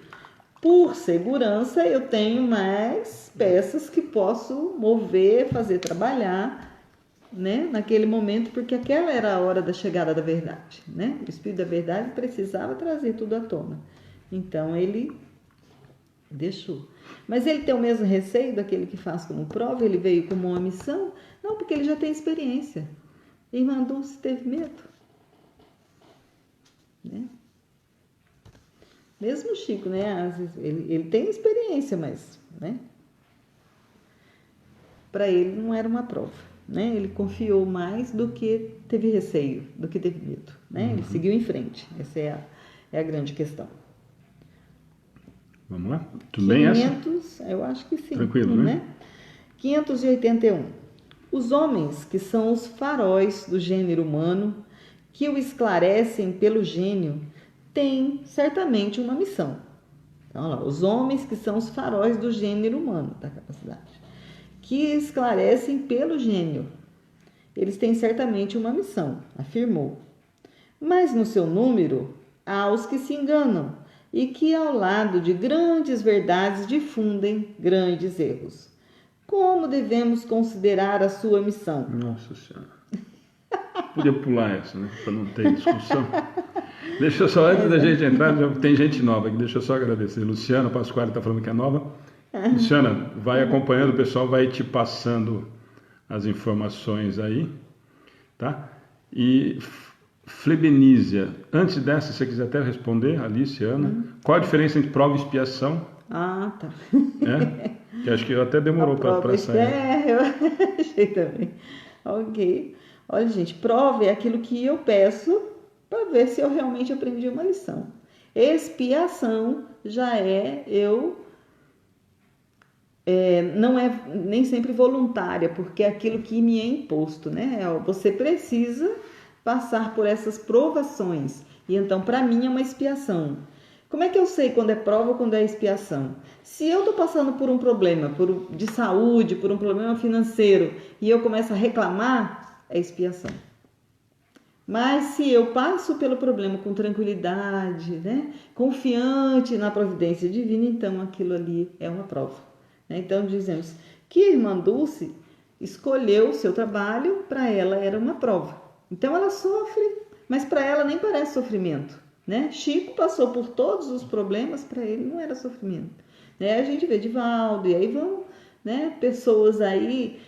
Por segurança, eu tenho mais peças que posso mover, fazer trabalhar, né, naquele momento, porque aquela era a hora da chegada da verdade, né? O Espírito da Verdade precisava trazer tudo à tona. Então, ele deixou. Mas ele tem o mesmo receio daquele que faz como prova? Ele veio como uma missão? Não, porque ele já tem experiência. Irmã Dulce teve medo. Né? Mesmo o Chico, né? Às vezes ele tem experiência, mas, né? Para ele não era uma prova. Né? Ele confiou mais do que teve receio, do que teve medo. Né? Ele seguiu em frente. Essa é a grande questão. Vamos lá? Tudo bem essa? Eu acho que sim. Tranquilo, né? 581. Os homens que são os faróis do gênero humano, que o esclarecem pelo gênio, têm certamente uma missão. Então, olha lá, os homens que são os faróis do gênero humano, da capacidade, que esclarecem pelo gênio. Eles têm certamente uma missão, afirmou. Mas no seu número há os que se enganam e que ao lado de grandes verdades difundem grandes erros. Como devemos considerar a sua missão? Nossa Senhora. Podia pular essa, né? Para não ter discussão. Deixa eu só, antes da gente entrar, já tem gente nova aqui, deixa eu só agradecer. Luciana Pasquale está falando que é nova. Luciana, vai acompanhando, o pessoal vai te passando as informações aí, tá? E Flebenísia, antes dessa, se você quiser até responder, Alice, Ana, qual a diferença entre prova e expiação? Ah, tá. Que acho que até demorou para sair. Eu achei também. Ok. Olha, gente, prova é aquilo que eu peço para ver se eu realmente aprendi uma lição. Expiação já não é nem sempre voluntária, porque é aquilo que me é imposto, né? Você precisa passar por essas provações. E então, para mim, é uma expiação. Como é que eu sei quando é prova ou quando é expiação? Se eu estou passando por um problema de saúde, por um problema financeiro, e eu começo a reclamar, é expiação. Mas se eu passo pelo problema com tranquilidade, né? Confiante na providência divina, então aquilo ali é uma prova. Então dizemos que a irmã Dulce escolheu o seu trabalho, para ela era uma prova. Então ela sofre, mas para ela nem parece sofrimento. Né? Chico passou por todos os problemas, para ele não era sofrimento. A gente vê Divaldo, e aí vão, né, pessoas aí,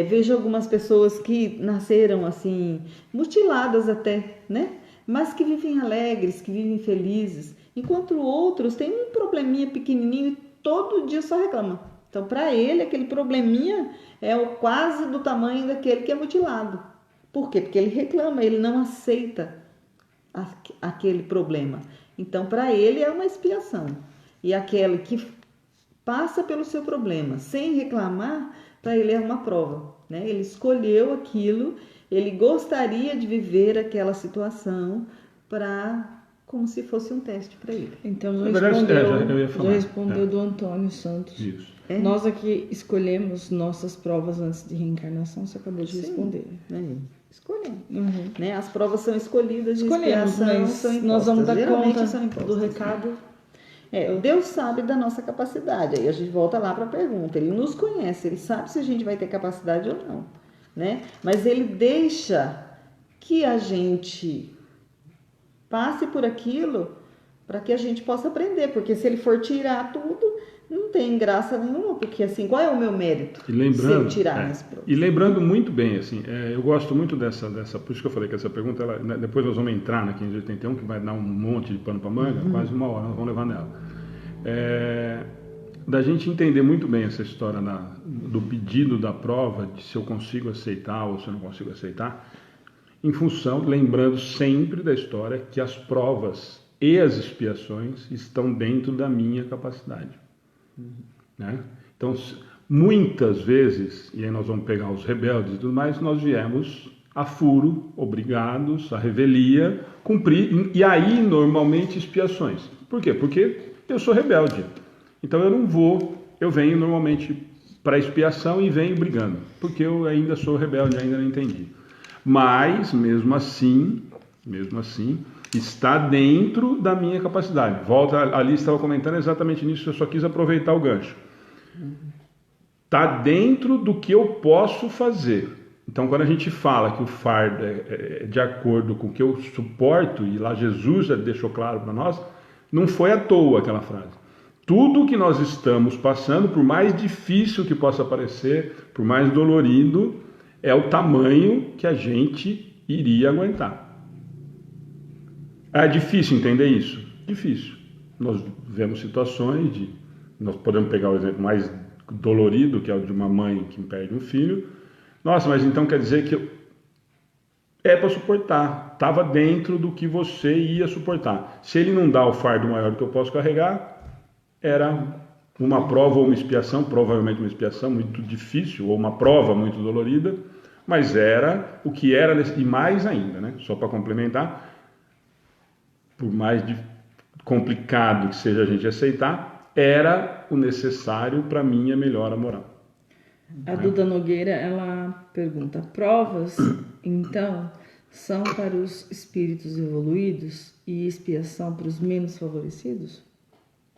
vejo algumas pessoas que nasceram assim, mutiladas até, né? Mas que vivem alegres, que vivem felizes, enquanto outros têm um probleminha pequenininho e todo dia só reclama. Então, para ele, aquele probleminha é quase do tamanho daquele que é mutilado. Por quê? Porque ele reclama, ele não aceita aquele problema. Então, para ele é uma expiação. E aquele que passa pelo seu problema sem reclamar, para ele é uma prova, né? Ele escolheu aquilo, ele gostaria de viver aquela situação como se fosse um teste para ele. Então Na verdade, já respondeu do Antônio Santos. Isso. Nós aqui escolhemos nossas provas antes de reencarnação, você acabou de responder. Escolhemos. Uhum. Né? As provas são escolhidas, Escolhemos, mas são impostas. nós vamos dar Geralmente conta são impostas. do recado. Deus sabe da nossa capacidade. Aí a gente volta lá para a pergunta. Ele nos conhece, ele sabe se a gente vai ter capacidade ou não, né? Mas ele deixa que a gente passe por aquilo para que a gente possa aprender, porque se ele for tirar tudo, não tem graça nenhuma, porque assim, qual é o meu mérito se ele tirar minhas provas? E lembrando muito bem, assim, eu gosto muito dessa, por isso que eu falei que essa pergunta, depois nós vamos entrar na 581, que vai dar um monte de pano para manga, quase uma hora nós vamos levar nela. Da gente entender muito bem essa história do pedido da prova, de se eu consigo aceitar ou se eu não consigo aceitar, em função, lembrando sempre da história que as provas e as expiações estão dentro da minha capacidade. Né? Então, muitas vezes, e aí nós vamos pegar os rebeldes e tudo mais, nós viemos a furo, obrigados, a revelia, cumprir, e aí normalmente expiações. Por quê? Porque eu sou rebelde. Então eu venho normalmente para expiação e venho brigando, porque eu ainda sou rebelde, ainda não entendi. Mas, mesmo assim, está dentro da minha capacidade. Ali estava comentando exatamente nisso, eu só quis aproveitar o gancho. Está dentro do que eu posso fazer. Então, quando a gente fala que o fardo é de acordo com o que eu suporto, e lá Jesus já deixou claro para nós, não foi à toa aquela frase. Tudo que nós estamos passando, por mais difícil que possa parecer, por mais dolorido, é o tamanho que a gente iria aguentar. É difícil entender isso? Difícil. Nós vemos situações nós podemos pegar o exemplo mais dolorido, que é o de uma mãe que perde um filho. Nossa, mas então quer dizer que é para suportar. Estava dentro do que você ia suportar. Se ele não dá o fardo maior que eu posso carregar, era uma prova ou uma expiação, provavelmente uma expiação muito difícil, ou uma prova muito dolorida, mas era o que era, e mais ainda, né? Só para complementar, por mais complicado que seja a gente aceitar, era o necessário para minha melhora moral. A Duda Nogueira, ela pergunta, provas, então, são para os espíritos evoluídos e expiação para os menos favorecidos?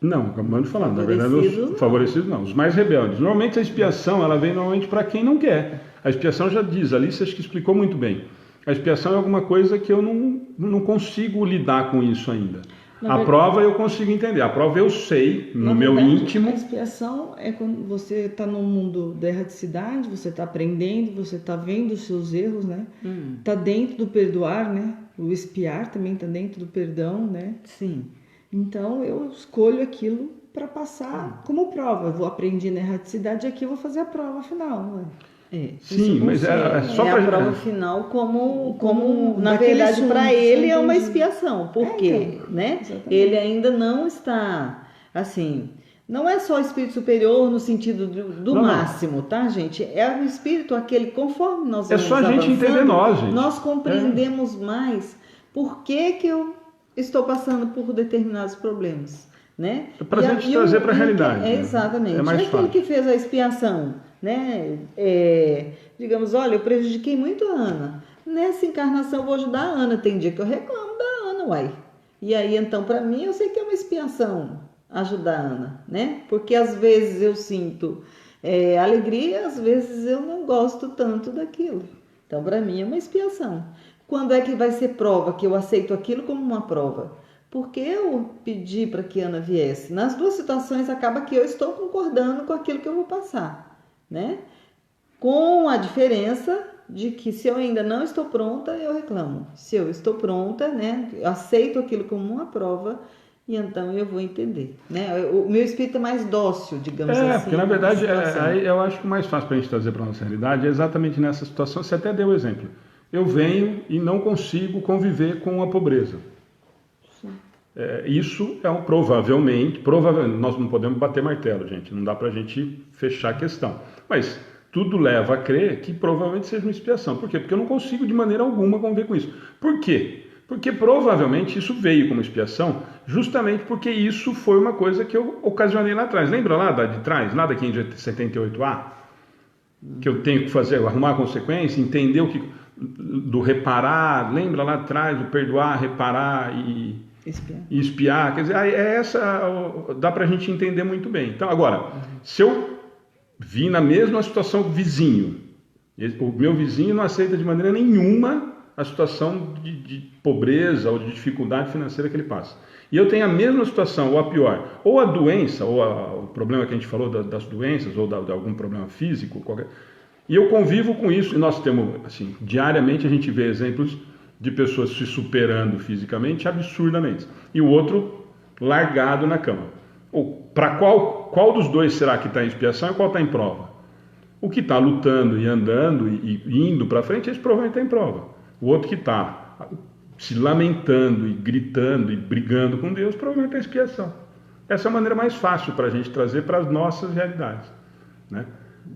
Não, acabamos de falar, na verdade, os favorecidos não, os mais rebeldes. Normalmente a expiação, ela vem normalmente para quem não quer. A expiação já diz, a Alice acho que explicou muito bem. A expiação é alguma coisa que eu não consigo lidar com isso ainda. A prova eu consigo entender, a prova eu sei, no meu íntimo. A expiação é quando você está no mundo da erraticidade, você está aprendendo, você está vendo os seus erros, né? Está dentro do perdoar, né? O expiar também está dentro do perdão, né? Sim. Então eu escolho aquilo para passar como prova. Eu vou aprender na erraticidade e aqui eu vou fazer a prova final. Sim, mas é só para a prova final como na verdade para ele é uma expiação, porque né? Ele ainda não está assim, não é só o espírito superior no sentido do máximo, tá, gente? É o espírito aquele, conforme nós vamos só a gente entender gente. Nós compreendemos mais por que eu estou passando por determinados problemas, né? É para a gente trazer para a realidade. Exatamente. É mais aquele que fez a expiação, né? Digamos, olha, eu prejudiquei muito a Ana. Nessa encarnação eu vou ajudar a Ana. Tem dia que eu reclamo da Ana, uai. E aí, então, para mim, eu sei que é uma expiação ajudar a Ana, né? Porque às vezes eu sinto alegria, às vezes eu não gosto tanto daquilo. Então, para mim, é uma expiação. Quando é que vai ser prova, que eu aceito aquilo como uma prova? Porque eu pedi para que Ana viesse. Nas duas situações, acaba que eu estou concordando com aquilo que eu vou passar, né? Com a diferença de que se eu ainda não estou pronta, eu reclamo. Se eu estou pronta, né? Eu aceito aquilo como uma prova e então eu vou entender, né? O meu espírito é mais dócil, digamos assim. Porque na verdade, aí eu acho que o mais fácil para a gente trazer para a nossa realidade é exatamente nessa situação. Você até deu o exemplo. eu venho e não consigo conviver com a pobreza. Isso é provavelmente, nós não podemos bater martelo, gente, não dá para a gente fechar a questão, mas tudo leva a crer que provavelmente seja uma expiação. Por quê? Porque eu não consigo de maneira alguma conviver com isso. Por quê? Porque provavelmente isso veio como expiação, justamente porque isso foi uma coisa que eu ocasionei lá atrás. Lembra lá de trás, lá da 578A? Que eu tenho que fazer, arrumar a consequência, entender o que... do reparar, lembra lá atrás, do perdoar, reparar e espiar. Quer dizer, dá pra gente entender muito bem. Então, agora, se eu vi na mesma situação vizinho, o meu vizinho não aceita de maneira nenhuma a situação de pobreza ou de dificuldade financeira que ele passa. E eu tenho a mesma situação, ou a pior, ou a doença, ou o problema que a gente falou das doenças, ou de algum problema físico, e eu convivo com isso, e nós temos, assim, diariamente a gente vê exemplos de pessoas se superando fisicamente absurdamente, e o outro largado na cama. Para qual dos dois será que está em expiação e qual está em prova? O que está lutando e andando e indo para frente, esse provavelmente está em prova. O outro que está se lamentando e gritando e brigando com Deus, provavelmente é expiação. Essa é a maneira mais fácil para a gente trazer para as nossas realidades, né?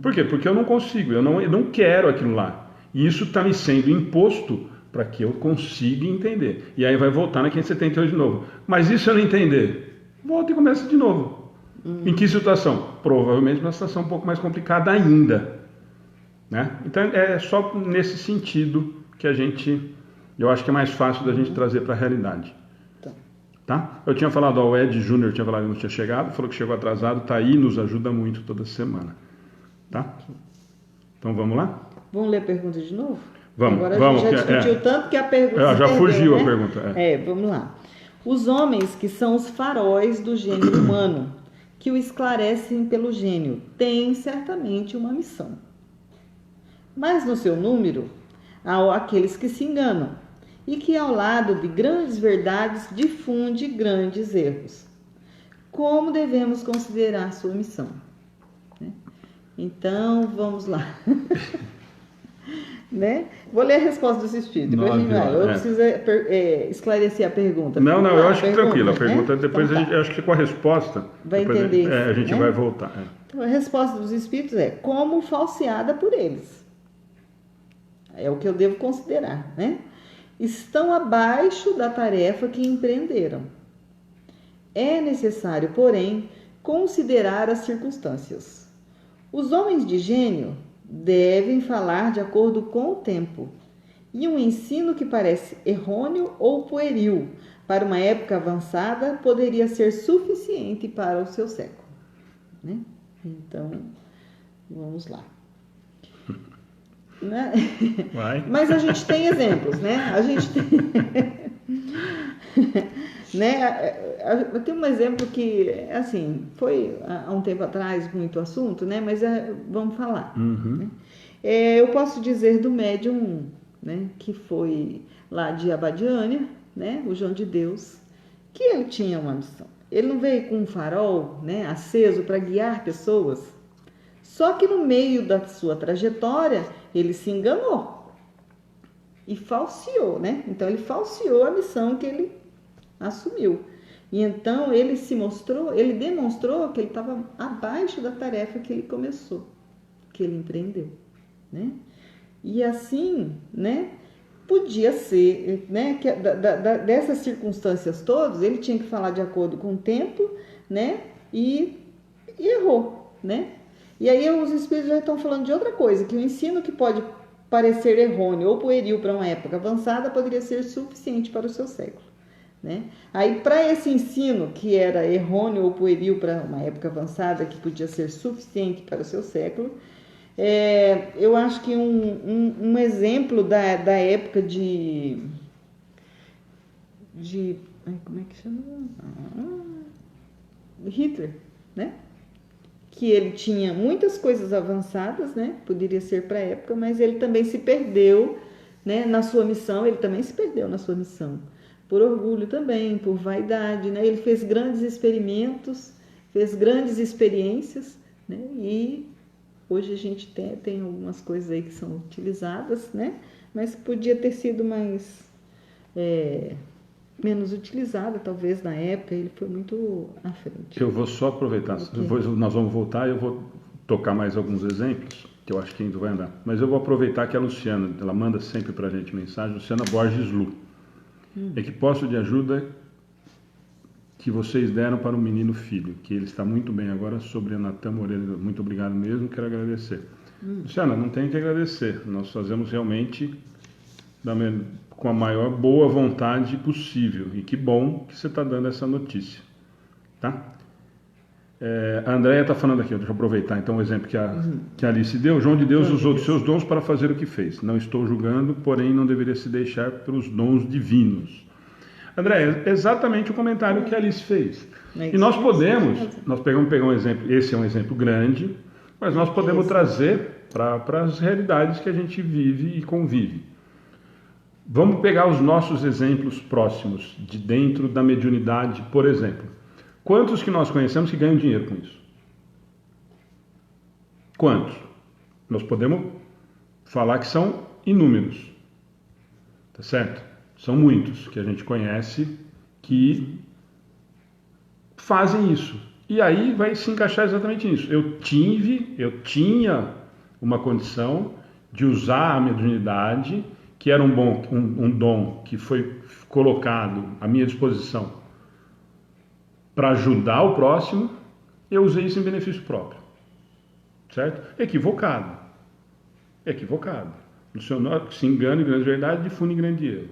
Por quê? Porque eu não consigo, eu não quero aquilo lá. E isso está me sendo imposto para que eu consiga entender. E aí vai voltar na 578 de novo. Mas e se eu não entender? Volta e começa de novo. Em que situação? Provavelmente uma situação um pouco mais complicada ainda, né? Então é só nesse sentido que eu acho que é mais fácil da gente trazer para a realidade. Tá? Eu tinha falado, o Ed Júnior tinha falado que não tinha chegado, falou que chegou atrasado, tá aí, nos ajuda muito toda semana. Tá? Então vamos lá? Vamos ler a pergunta de novo? Vamos. Agora a gente já discutiu tanto que a pergunta já fugiu, né? A pergunta. Vamos lá. Os homens que são os faróis do gênio humano, que o esclarecem pelo gênio, têm certamente uma missão. Mas no seu número, há aqueles que se enganam e que ao lado de grandes verdades difunde grandes erros. Como devemos considerar sua missão? Então, vamos lá. Né? Vou ler a resposta dos espíritos. Depois a gente vai. Eu preciso esclarecer a pergunta. Não, eu acho que tranquilo. A pergunta, depois então, eu acho que com a resposta vai entender. A gente vai voltar. Então, a resposta dos espíritos é como falseada por eles. É o que eu devo considerar, né? Estão abaixo da tarefa que empreenderam. É necessário, porém, considerar as circunstâncias. Os homens de gênio devem falar de acordo com o tempo, e um ensino que parece errôneo ou pueril para uma época avançada poderia ser suficiente para o seu século, né? Então, vamos lá. Né? Mas a gente tem exemplos, né? A gente tem... né? Tem um exemplo que, assim, foi há um tempo atrás muito assunto, né? Mas vamos falar. Né? Eu posso dizer do médium, né? Que foi lá de Abadiânia, né? O João de Deus, que ele tinha uma missão. Ele não veio com um farol, né? Aceso para guiar pessoas. Só que no meio da sua trajetória, ele se enganou e falseou, né? Então, ele falseou a missão que ele assumiu. E então, ele demonstrou que ele estava abaixo da tarefa que ele começou, que ele empreendeu, né? E assim, né? Podia ser, né? Que dessas circunstâncias todas, ele tinha que falar de acordo com o tempo, né? E errou, né? E aí os espíritos já estão falando de outra coisa, que o ensino que pode parecer errôneo ou pueril para uma época avançada poderia ser suficiente para o seu século, né? Aí para esse ensino que era errôneo ou pueril para uma época avançada, que podia ser suficiente para o seu século, eu acho que um exemplo da época de como é que chama? Hitler, né? Que ele tinha muitas coisas avançadas, né? Poderia ser para a época, mas ele também se perdeu, né? Na sua missão, ele também se perdeu na sua missão. Por orgulho também, por vaidade, né? Ele fez grandes experimentos, fez grandes experiências, né? E hoje a gente tem algumas coisas aí que são utilizadas, né? mas podia ter sido mais menos utilizada, talvez na época. Ele foi muito à frente. Eu vou só aproveitar, depois nós vamos voltar e eu vou tocar mais alguns exemplos, que eu acho que ainda vai andar. Mas eu vou aproveitar que a Luciana, ela manda sempre para a gente mensagem, Luciana Borges Lu. É que posso de ajuda que vocês deram para o menino filho, que ele está muito bem agora, sobre a Natan Moreira. Muito obrigado mesmo, quero agradecer. Luciana, não tem que agradecer, nós fazemos realmente com a maior boa vontade possível, e que bom que você está dando essa notícia, tá? A Andréia está falando aqui, deixa eu aproveitar então o exemplo que a Alice deu. João de Deus usou dos seus dons para fazer o que fez. Não estou julgando, porém não deveria se deixar pelos dons divinos. Andréia, é exatamente o comentário que a Alice fez. E nós pegamos um exemplo, esse é um exemplo grande, mas nós podemos trazer para as realidades que a gente vive e convive. Vamos pegar os nossos exemplos próximos, de dentro da mediunidade, por exemplo. Quantos que nós conhecemos que ganham dinheiro com isso? Quantos? Nós podemos falar que são inúmeros. Tá certo? São muitos que a gente conhece que fazem isso. E aí vai se encaixar exatamente nisso. Eu tinha uma condição de usar a mediunidade, que era um dom que foi colocado à minha disposição para ajudar o próximo, eu usei isso em benefício próprio. Certo? Equivocado. No seu se engana em grande verdade, difunde em grande erro.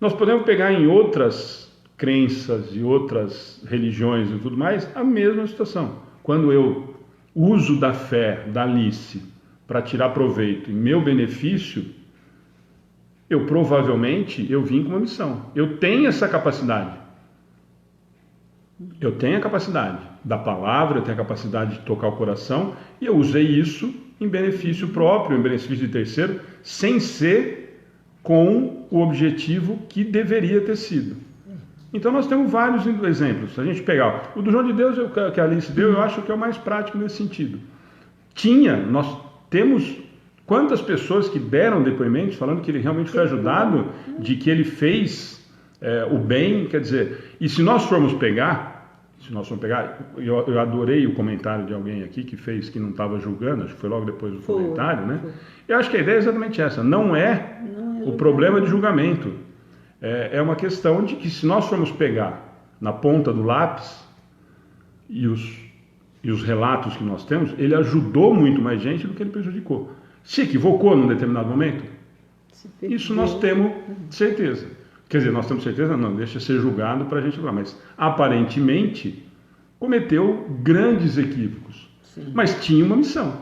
Nós podemos pegar em outras crenças e outras religiões e tudo mais a mesma situação. Quando eu uso da fé da Alice para tirar proveito em meu benefício, eu provavelmente vim com uma missão. Eu tenho essa capacidade. Eu tenho a capacidade da palavra, eu tenho a capacidade de tocar o coração, e eu usei isso em benefício próprio, em benefício de terceiro, sem ser com o objetivo que deveria ter sido. Então nós temos vários exemplos. Se a gente pegar o do João de Deus, que a Alice deu, eu acho que é o mais prático nesse sentido. Nós temos quantas pessoas que deram depoimentos falando que ele realmente foi ajudado, de que ele fez o bem, quer dizer, e se nós formos pegar, eu adorei o comentário de alguém aqui que fez, que não estava julgando, acho que foi logo depois do comentário, né? Eu acho que a ideia é exatamente essa, não é o problema de julgamento, é uma questão de que se nós formos pegar na ponta do lápis e os relatos que nós temos, ele ajudou muito mais gente do que ele prejudicou. Se equivocou num determinado momento, isso nós temos certeza. Quer dizer, nós temos certeza? Não, deixa ser julgado para a gente falar, mas aparentemente cometeu grandes equívocos. Sim. Mas tinha uma missão.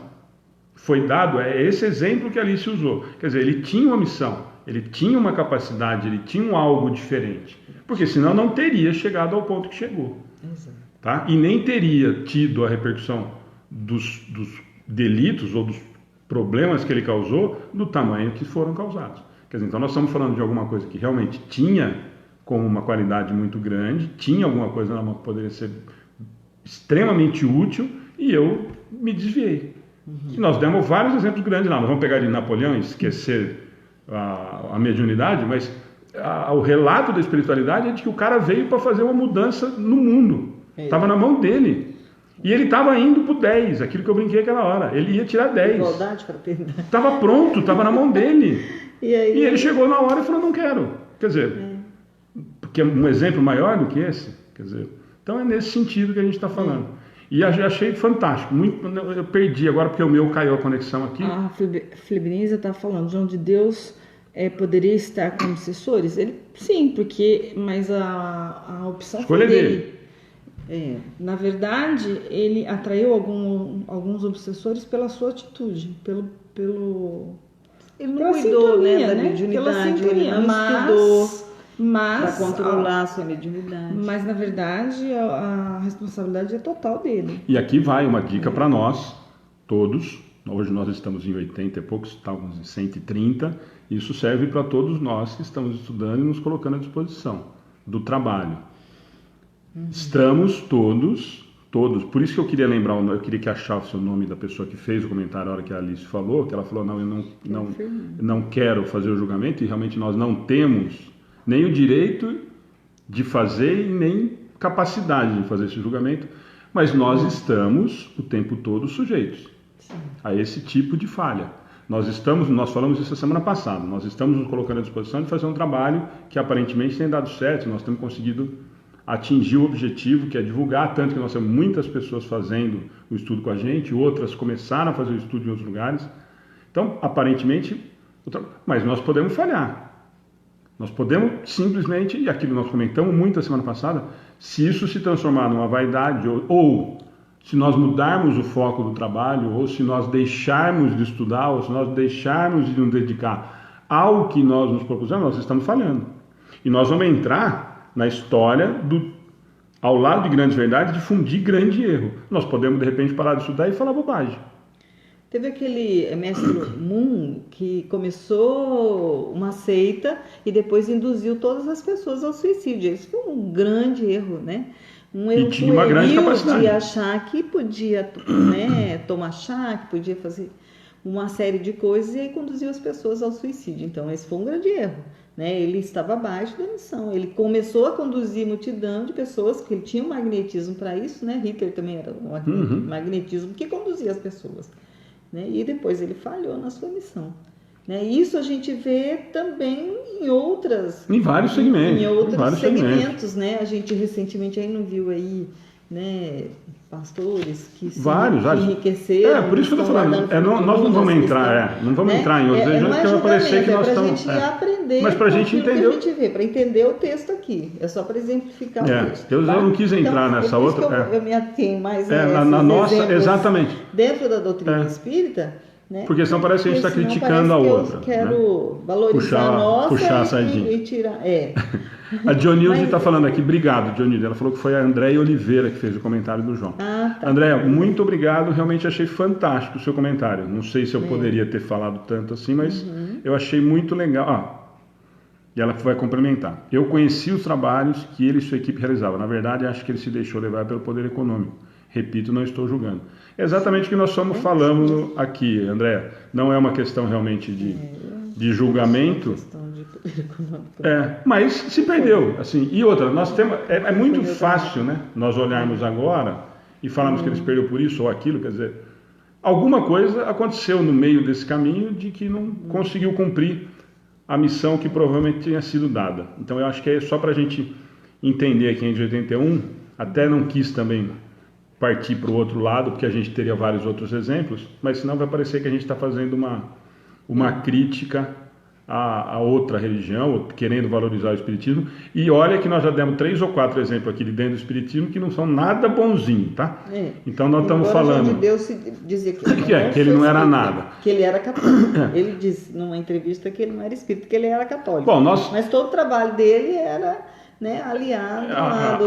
Foi dado, esse exemplo que a Alice usou. Quer dizer, ele tinha uma missão, ele tinha uma capacidade, ele tinha algo diferente. Porque senão não teria chegado ao ponto que chegou. Exato. Tá? E nem teria tido a repercussão dos delitos ou dos problemas que ele causou do tamanho que foram causados. Quer dizer, então nós estamos falando de alguma coisa que realmente tinha como uma qualidade muito grande, tinha alguma coisa na mão que poderia ser extremamente útil, e eu me desviei. E nós demos vários exemplos grandes lá. Nós vamos pegar de Napoleão e esquecer a mediunidade, mas o relato da espiritualidade é de que o cara veio para fazer uma mudança no mundo. Estava na mão dele. E ele estava indo para o 10, aquilo que eu brinquei aquela hora. Ele ia tirar 10. Igualdade, fraternidade. Estava pronto, estava na mão dele. E ele chegou na hora e falou, não quero. Quer dizer, porque é um exemplo maior do que esse. Quer dizer, então é nesse sentido que a gente está falando. E achei fantástico. Eu perdi agora porque o meu caiu a conexão aqui. A Flibenisa está falando, João de Deus poderia estar como assessores? Sim, mas a opção escolha foi dele. Na verdade, ele atraiu alguns obsessores pela sua atitude, ele não cuidou, sintonia, da mediunidade, ele não estudou para controlar a sua mediunidade. Mas, na verdade, a responsabilidade é total dele. E aqui vai uma dica para nós, todos. Hoje nós estamos em 80 e poucos, estávamos em 130. Isso serve para todos nós que estamos estudando e nos colocando à disposição do trabalho. Estamos todos todos, por isso que eu queria lembrar, eu queria que achasse o nome da pessoa que fez o comentário na hora que a Alice falou, que ela falou, não, eu não quero fazer o julgamento, e realmente nós não temos nem o direito de fazer e nem capacidade de fazer esse julgamento, mas nós estamos o tempo todo sujeitos a esse tipo de falha. Nós falamos isso a semana passada, nós estamos nos colocando à disposição de fazer um trabalho que aparentemente tem dado certo, nós temos conseguido atingir o objetivo, que é divulgar, tanto que nós temos muitas pessoas fazendo o estudo com a gente, outras começaram a fazer o estudo em outros lugares. Então, aparentemente, mas nós podemos falhar. Nós podemos simplesmente, e aquilo nós comentamos muito a semana passada, se isso se transformar numa vaidade, ou se nós mudarmos o foco do trabalho, ou se nós deixarmos de estudar, ou se nós deixarmos de nos dedicar ao que nós nos propusemos, nós estamos falhando. E nós vamos entrar na história, ao lado de grandes verdades, difundir grande erro. Nós podemos, de repente, parar de estudar e falar bobagem. Teve aquele mestre Moon que começou uma seita e depois induziu todas as pessoas ao suicídio. Isso foi um grande erro, né? Um erro e tinha uma grande capacidade de achar que podia, né, tomar chá, que podia fazer uma série de coisas e aí conduziu as pessoas ao suicídio. Então, esse foi um grande erro. Né? Ele estava abaixo da missão. Ele começou a conduzir multidão de pessoas, porque ele tinha um magnetismo para isso, né? Hitler também era um magnetismo que conduzia as pessoas. Né? E depois ele falhou na sua missão. Né? Isso a gente vê também em vários segmentos. Em outros segmentos, né? A gente recentemente aí não viu aí, né, pastores que se enriqueceram. Por isso que eu estou falando. Nós não vamos entrar, entrar em outros exemplos, porque vai parecer que nós estamos. Aprender, mas para a gente entender. A gente vê, para entender o texto aqui. É só para exemplificar o texto. Eu não quis entrar nessa outra. Eu me atenho mais na nossa, exatamente. Dentro da doutrina espírita. Né? Porque senão parece que a gente está criticando a outra. Eu quero valorizar a nossa puxar a sardinha. E tirar. A Dionilde está falando aqui, obrigado, Dionilde. Ela falou que foi a Andréia Oliveira que fez o comentário do João. Tá. Andréia, muito obrigado, realmente achei fantástico o seu comentário. Não sei se eu poderia ter falado tanto assim, mas eu achei muito legal. E ela vai complementar. Eu conheci os trabalhos que ele e sua equipe realizavam. Na verdade, acho que ele se deixou levar pelo poder econômico. Repito, não estou julgando. É exatamente o que nós estamos falando aqui, Andréia. Não é uma questão realmente de julgamento. Mas se perdeu. Assim. E outra, nós temos. É muito fácil, né? Nós olharmos agora e falarmos que ele se perdeu por isso ou aquilo, quer dizer, alguma coisa aconteceu no meio desse caminho de que não conseguiu cumprir a missão que provavelmente tinha sido dada. Então eu acho que é só para a gente entender aqui em 81, até não quis também partir para o outro lado, porque a gente teria vários outros exemplos, mas senão vai parecer que a gente está fazendo uma crítica a outra religião, querendo valorizar o espiritismo. E olha que nós já demos 3 ou 4 exemplos aqui de dentro do espiritismo que não são nada bonzinhos, tá? Então nós estamos falando... João de Deus dizia que ele não era nada. Que ele era católico. Ele disse numa entrevista que ele não era espírita, que ele era católico. Bom, mas todo o trabalho dele era... Né, aliado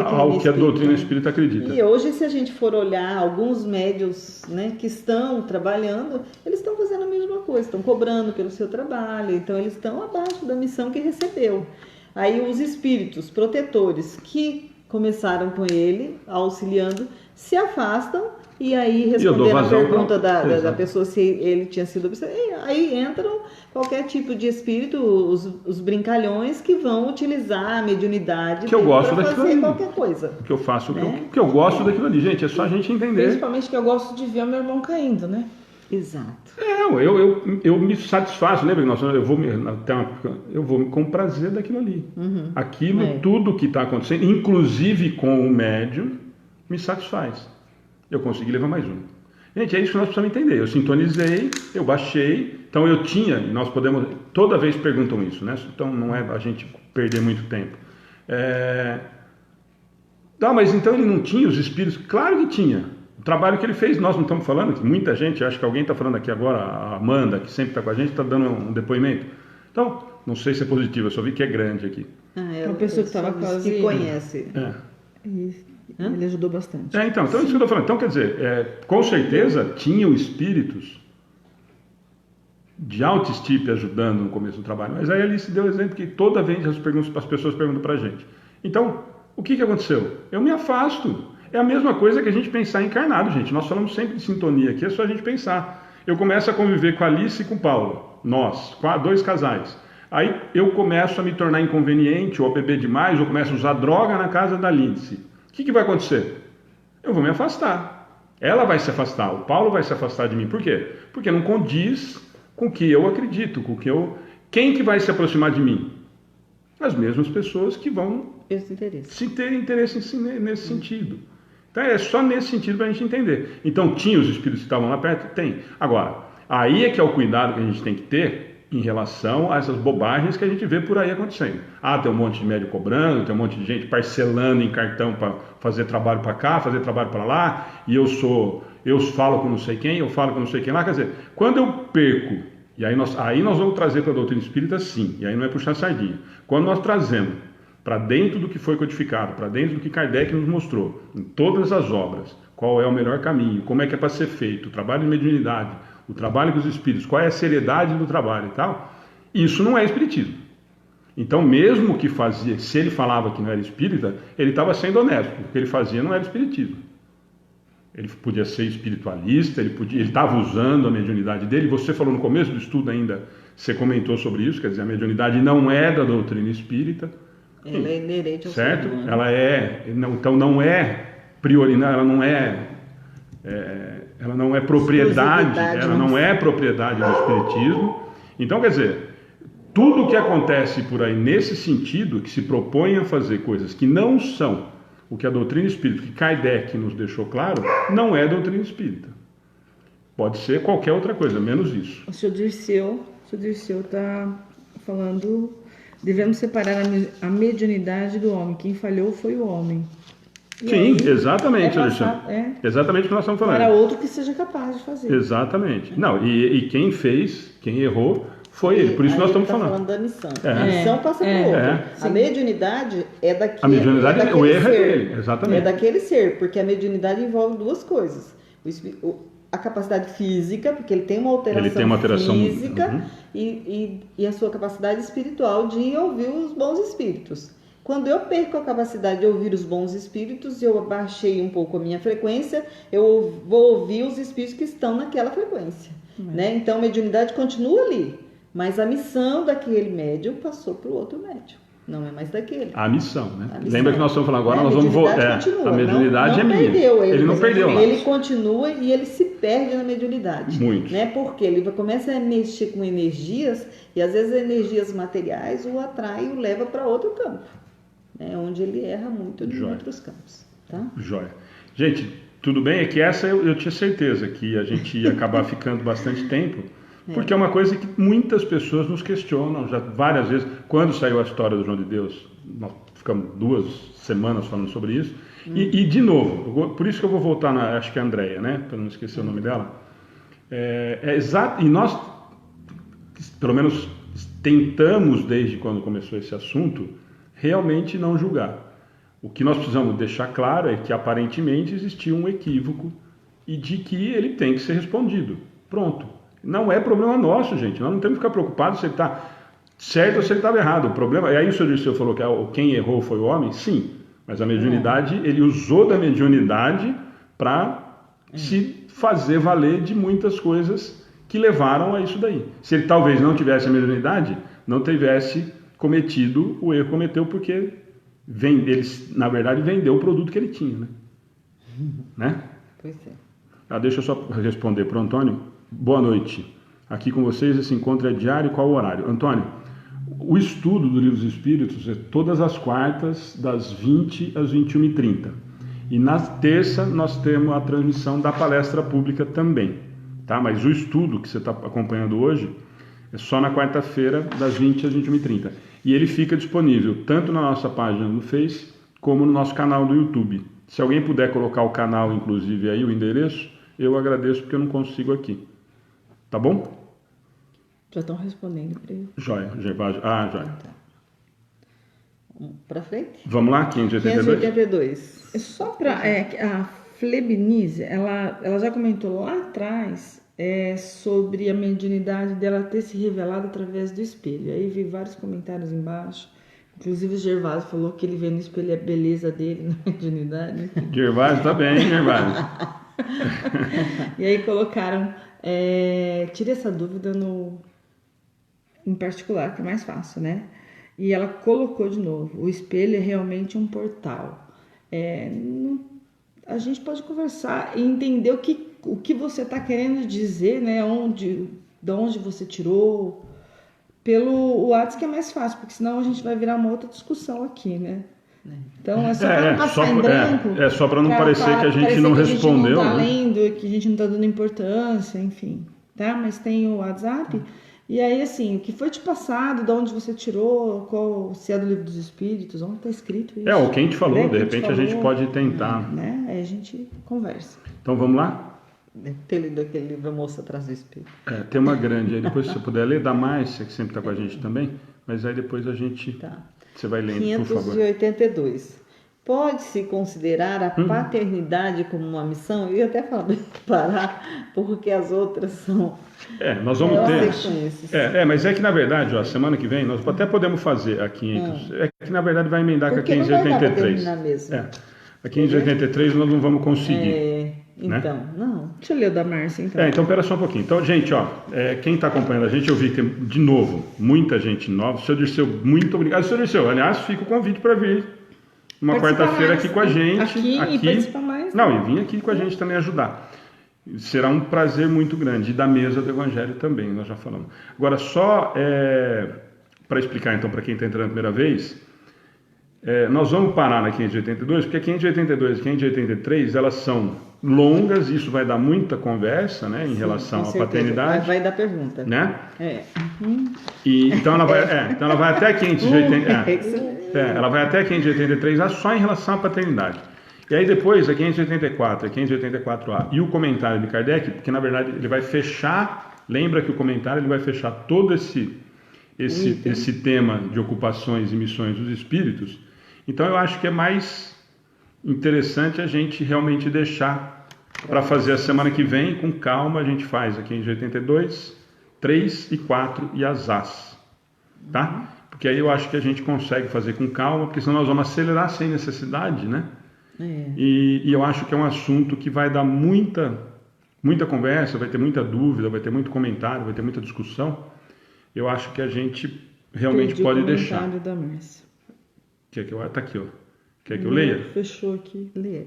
ao que a doutrina espírita acredita. E hoje, se a gente for olhar alguns médiuns, né, que estão trabalhando, eles estão fazendo a mesma coisa, estão cobrando pelo seu trabalho, então eles estão abaixo da missão que recebeu. Aí os espíritos protetores que começaram com ele, auxiliando, se afastam e aí respondendo a pergunta da pessoa se ele tinha sido observado, aí entram qualquer tipo de espírito, os brincalhões que vão utilizar a mediunidade para fazer qualquer coisa. Que eu faço, né? que eu gosto daquilo ali, gente, é só a gente entender. Principalmente que eu gosto de ver o meu irmão caindo, né? Exato. Eu me satisfaço, lembra que eu vou me comprazer daquilo ali. Aquilo, tudo que está acontecendo, inclusive com o médium, me satisfaz. Eu consegui levar mais um. Gente, é isso que nós precisamos entender. Eu sintonizei, eu baixei, então eu tinha, nós podemos, toda vez perguntam isso, né? Então não é a gente perder muito tempo. Mas então ele não tinha os espíritos? Claro que tinha. O trabalho que ele fez, nós não estamos falando, que muita gente, acho que alguém está falando aqui agora, a Amanda, que sempre está com a gente, está dando um depoimento. Então, não sei se é positivo, eu só vi que é grande aqui. Uma pessoa que estava quase... Que conhece. Ele ajudou bastante. Então isso que eu estou falando. Então, quer dizer, com certeza tinham espíritos de alta estipe ajudando no começo do trabalho. Mas aí ali se deu o exemplo que toda vez as pessoas perguntam para a gente. Então, o que aconteceu? Eu me afasto. É a mesma coisa que a gente pensar encarnado, gente. Nós falamos sempre de sintonia aqui, é só a gente pensar. Eu começo a conviver com a Alice e com o Paulo, nós, 2 casais. Aí eu começo a me tornar inconveniente, ou a beber demais, ou começo a usar droga na casa da Lindsay. O que vai acontecer? Eu vou me afastar. Ela vai se afastar, o Paulo vai se afastar de mim. Por quê? Porque não condiz com o que eu acredito, com o que eu... Quem que vai se aproximar de mim? As mesmas pessoas que vão se ter interesse nesse sentido. Então é só nesse sentido para a gente entender. Então tinha os espíritos que estavam lá perto? Tem. Agora, aí é que é o cuidado que a gente tem que ter em relação a essas bobagens que a gente vê por aí acontecendo. Tem um monte de médium cobrando, tem um monte de gente parcelando em cartão para fazer trabalho para cá, fazer trabalho para lá, e eu falo com não sei quem, eu falo com não sei quem lá. Quer dizer, quando eu perco, e aí nós vamos trazer para a doutrina espírita, sim, e aí não é puxar sardinha. Quando nós trazemos para dentro do que foi codificado, para dentro do que Kardec nos mostrou, em todas as obras, qual é o melhor caminho, como é que é para ser feito, o trabalho de mediunidade, o trabalho com os espíritos, qual é a seriedade do trabalho e tal, isso não é espiritismo. Então, mesmo que fazia, se ele falava que não era espírita, ele estava sendo honesto, o que ele fazia não era espiritismo. Ele podia ser espiritualista, ele estava usando a mediunidade dele. Você falou no começo do estudo ainda, você comentou sobre isso, quer dizer, a mediunidade não é da doutrina espírita. Ela é inerente ao certo? ser humano. Ela então não é prioritária, ela não é propriedade, ela não é propriedade do espiritismo. Então, quer dizer, tudo que acontece por aí nesse sentido, que se propõe a fazer coisas que não são o que a doutrina espírita, que Kardec nos deixou claro, não é doutrina espírita. Pode ser qualquer outra coisa, menos isso. O senhor Dirceu está falando, devemos separar a mediunidade do homem. Quem falhou foi o homem. E sim, aí, exatamente, Alexandre. Exatamente o que nós estamos falando. Para outro que seja capaz de fazer. Exatamente. Não, e quem fez, quem errou, foi ele. Por isso nós estamos falando. Da missão. A missão passa para o outro. A mediunidade é daquele. A mediunidade, o erro é dele, exatamente. É daquele ser, porque a mediunidade envolve 2 coisas. A capacidade física, porque ele tem uma alteração física, e a sua capacidade espiritual de ouvir os bons espíritos. Quando eu perco a capacidade de ouvir os bons espíritos, eu abaixei um pouco a minha frequência, eu vou ouvir os espíritos que estão naquela frequência. Né? Então a mediunidade continua ali, mas a missão daquele médium passou para o outro médium. Não é mais daquele. A missão, né? Lembra que nós estamos falando agora, nós vamos voltar. A mediunidade não é minha. Ele não perdeu lá. Ele continua e ele se perde na mediunidade. Muito. Né? Porque ele começa a mexer com energias e às vezes energias materiais o atrai e o leva para outro campo. Né? Onde ele erra muito em outros campos. Tá? Joia. Gente, tudo bem? É que essa eu tinha certeza que a gente ia acabar ficando bastante tempo. Porque é uma coisa que muitas pessoas nos questionam já várias vezes. Quando saiu a história do João de Deus, nós ficamos 2 semanas falando sobre isso. E de novo, por isso que eu vou voltar acho que é a Andréia, né? Para não esquecer o nome dela. Exato. E nós, pelo menos, tentamos, desde quando começou esse assunto, realmente não julgar. O que nós precisamos deixar claro é que aparentemente existia um equívoco e de que ele tem que ser respondido. Pronto. Não é problema nosso, gente. Nós não temos que ficar preocupados se ele está certo ou se ele estava errado. O problema, e aí o senhor Dirceu falou que quem errou foi o homem? Sim. Mas a mediunidade, ele usou da mediunidade para se fazer valer de muitas coisas que levaram a isso daí. Se ele talvez não tivesse a mediunidade, não tivesse cometido o erro que cometeu, porque ele, na verdade, vendeu o produto que ele tinha. Né? Pois é. Deixa eu só responder para o Antônio. Boa noite. Aqui com vocês, esse encontro é diário, qual o horário? Antônio, o estudo do Livro dos Espíritos é todas as quartas, das 20 às 21h30. E na terça nós temos a transmissão da palestra pública também. Tá? Mas o estudo que você está acompanhando hoje é só na quarta-feira, das 20 às 21h30. E ele fica disponível tanto na nossa página no Face, como no nosso canal do YouTube. Se alguém puder colocar o canal, inclusive, aí, o endereço, eu agradeço, porque eu não consigo aqui. Tá bom? Já estão respondendo para ele. Joia. Joia. Tá. Para frente? Vamos lá, 582? É só para... a Flebinise, ela já comentou lá atrás sobre a mediunidade dela ter se revelado através do espelho. Aí vi vários comentários embaixo Inclusive o Gervásio falou que ele vê no espelho a beleza dele na mediunidade. Gervásio tá bem, Gervásio. E aí colocaram, tire essa dúvida em particular, que é mais fácil, né? E ela colocou de novo, o espelho é realmente um portal. A gente pode conversar e entender o que você está querendo dizer, né? De onde você tirou. Pelo WhatsApp que é mais fácil, porque senão a gente vai virar uma outra discussão aqui, né? Então é só para não passar em branco. Só para não parecer que a gente não respondeu. Que a gente não tá né? lendo, que a gente não tá dando importância, enfim. Tá? Mas tem o WhatsApp. E aí, assim, o que foi te passado, de onde você tirou, se é do Livro dos Espíritos, onde está escrito isso. O que a gente falou, né? de repente a gente pode tentar. Né? Aí a gente conversa. Então vamos lá? Deve ter lido aquele livro A Moça Atrás do Espelho. Tem uma grande aí, depois se você puder ler, da Márcia, que sempre está com a gente também, mas aí depois a gente... Tá. Você vai lendo, por favor. 582. Pode-se considerar a paternidade como uma missão? Eu ia até falar parar, porque as outras são... nós vamos ter... mas é que na verdade, ó, semana que vem, nós até podemos fazer a 500... É que na verdade vai emendar com a 583. A 583 nós não vamos conseguir. Então, não. Deixa eu ler o da Márcia, então. Então, pera só um pouquinho. Então, gente, quem está acompanhando a gente, eu vi que, de novo, muita gente nova. Senhor Dirceu, muito obrigado. Senhor Dirceu, aliás, fica o convite para vir uma quarta-feira aqui com a gente. Aqui. E participar mais. Não, e vir aqui com a gente também ajudar. Será um prazer muito grande. E da mesa do Evangelho também, nós já falamos. Agora, só para explicar, então, para quem está entrando a primeira vez... nós vamos parar na 582, porque a 582 e a 583, elas são longas, isso vai dar muita conversa, né, em relação à paternidade. Vai dar pergunta. Né? E, então ela vai até a 580, ela vai até a 583 só em relação à paternidade. E aí depois a 584, a 584A e o comentário de Kardec, porque na verdade ele vai fechar, lembra que o comentário ele vai fechar todo esse tema de ocupações e missões dos espíritos. Então eu acho que é mais interessante a gente realmente deixar para fazer a semana que vem, com calma, a gente faz aqui em 82, 3 e 4 e as As, tá? Porque aí eu acho que a gente consegue fazer com calma, porque senão nós vamos acelerar sem necessidade, né? E eu acho que é um assunto que vai dar muita conversa, vai ter muita dúvida, vai ter muito comentário, vai ter muita discussão. Eu acho que a gente realmente pode deixar. O comentário da Márcia. Quer que eu... Tá aqui, ó. Quer que eu leia? Fechou aqui. Leia.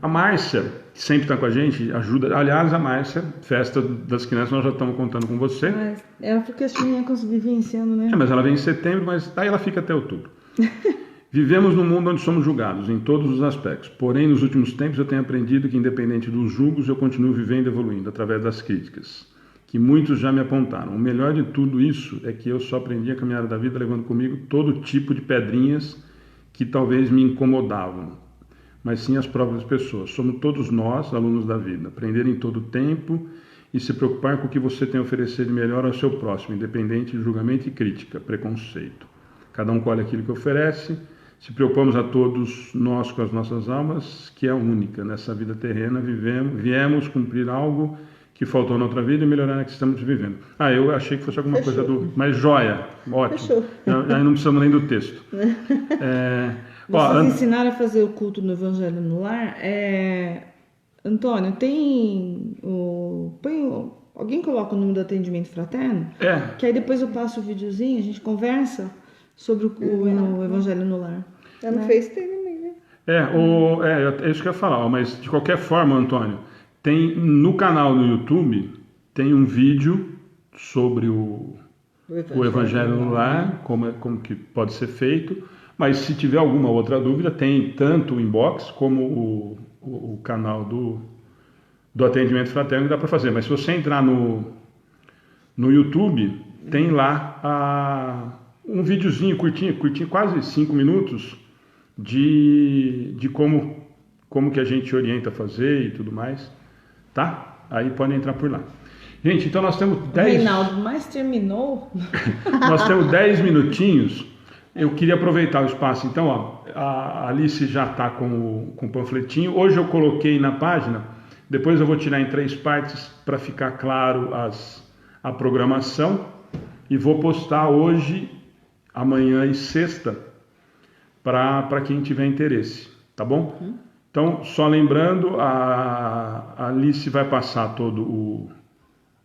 A Márcia, que sempre está com a gente, ajuda. Aliás, a Márcia, Festa das Crianças, nós já estamos contando com você. Mas ela porque as crianças vivenciando, né? Mas ela vem em setembro, mas daí ela fica até outubro. Vivemos num mundo onde somos julgados em todos os aspectos. Porém, nos últimos tempos eu tenho aprendido que, independente dos julgos, eu continuo vivendo e evoluindo através das críticas, que muitos já me apontaram. O melhor de tudo isso é que eu só aprendi a caminhada da vida levando comigo todo tipo de pedrinhas que talvez me incomodavam, mas sim as próprias pessoas. Somos todos nós, alunos da vida, aprender em todo tempo e se preocupar com o que você tem a oferecer de melhor ao seu próximo, independente de julgamento e crítica, preconceito. Cada um colhe aquilo que oferece. Se preocupamos a todos nós com as nossas almas, que é única. Nessa vida terrena viemos cumprir algo que faltou na outra vida e melhorar na que estamos vivendo. Eu achei que fosse alguma coisa do... Mas joia, ótimo. Aí não precisamos nem do texto. Vocês ensinaram a fazer o culto no Evangelho no Lar. Antônio, alguém coloca o número do atendimento fraterno? Que aí depois eu passo o videozinho, a gente conversa sobre o Evangelho no Lar. No Face tem também, né? É isso que eu ia falar, mas de qualquer forma, Antônio, tem no canal do YouTube, tem um vídeo sobre o Evangelho no Lar, como que pode ser feito, mas se tiver alguma outra dúvida, tem tanto o inbox como o canal do atendimento fraterno que dá para fazer. Mas se você entrar no YouTube, tem lá um videozinho curtinho, quase 5 minutos, de como que a gente orienta a fazer e tudo mais, tá? Aí podem entrar por lá. Gente, então nós temos 10... Reinaldo, mas terminou? Nós temos 10 minutinhos. Eu queria aproveitar o espaço. Então, a Alice já está com o panfletinho. Hoje eu coloquei na página, depois eu vou tirar em 3 partes para ficar claro a programação. E vou postar hoje, amanhã e sexta, para quem tiver interesse, tá bom? Então, só lembrando, a Alice vai passar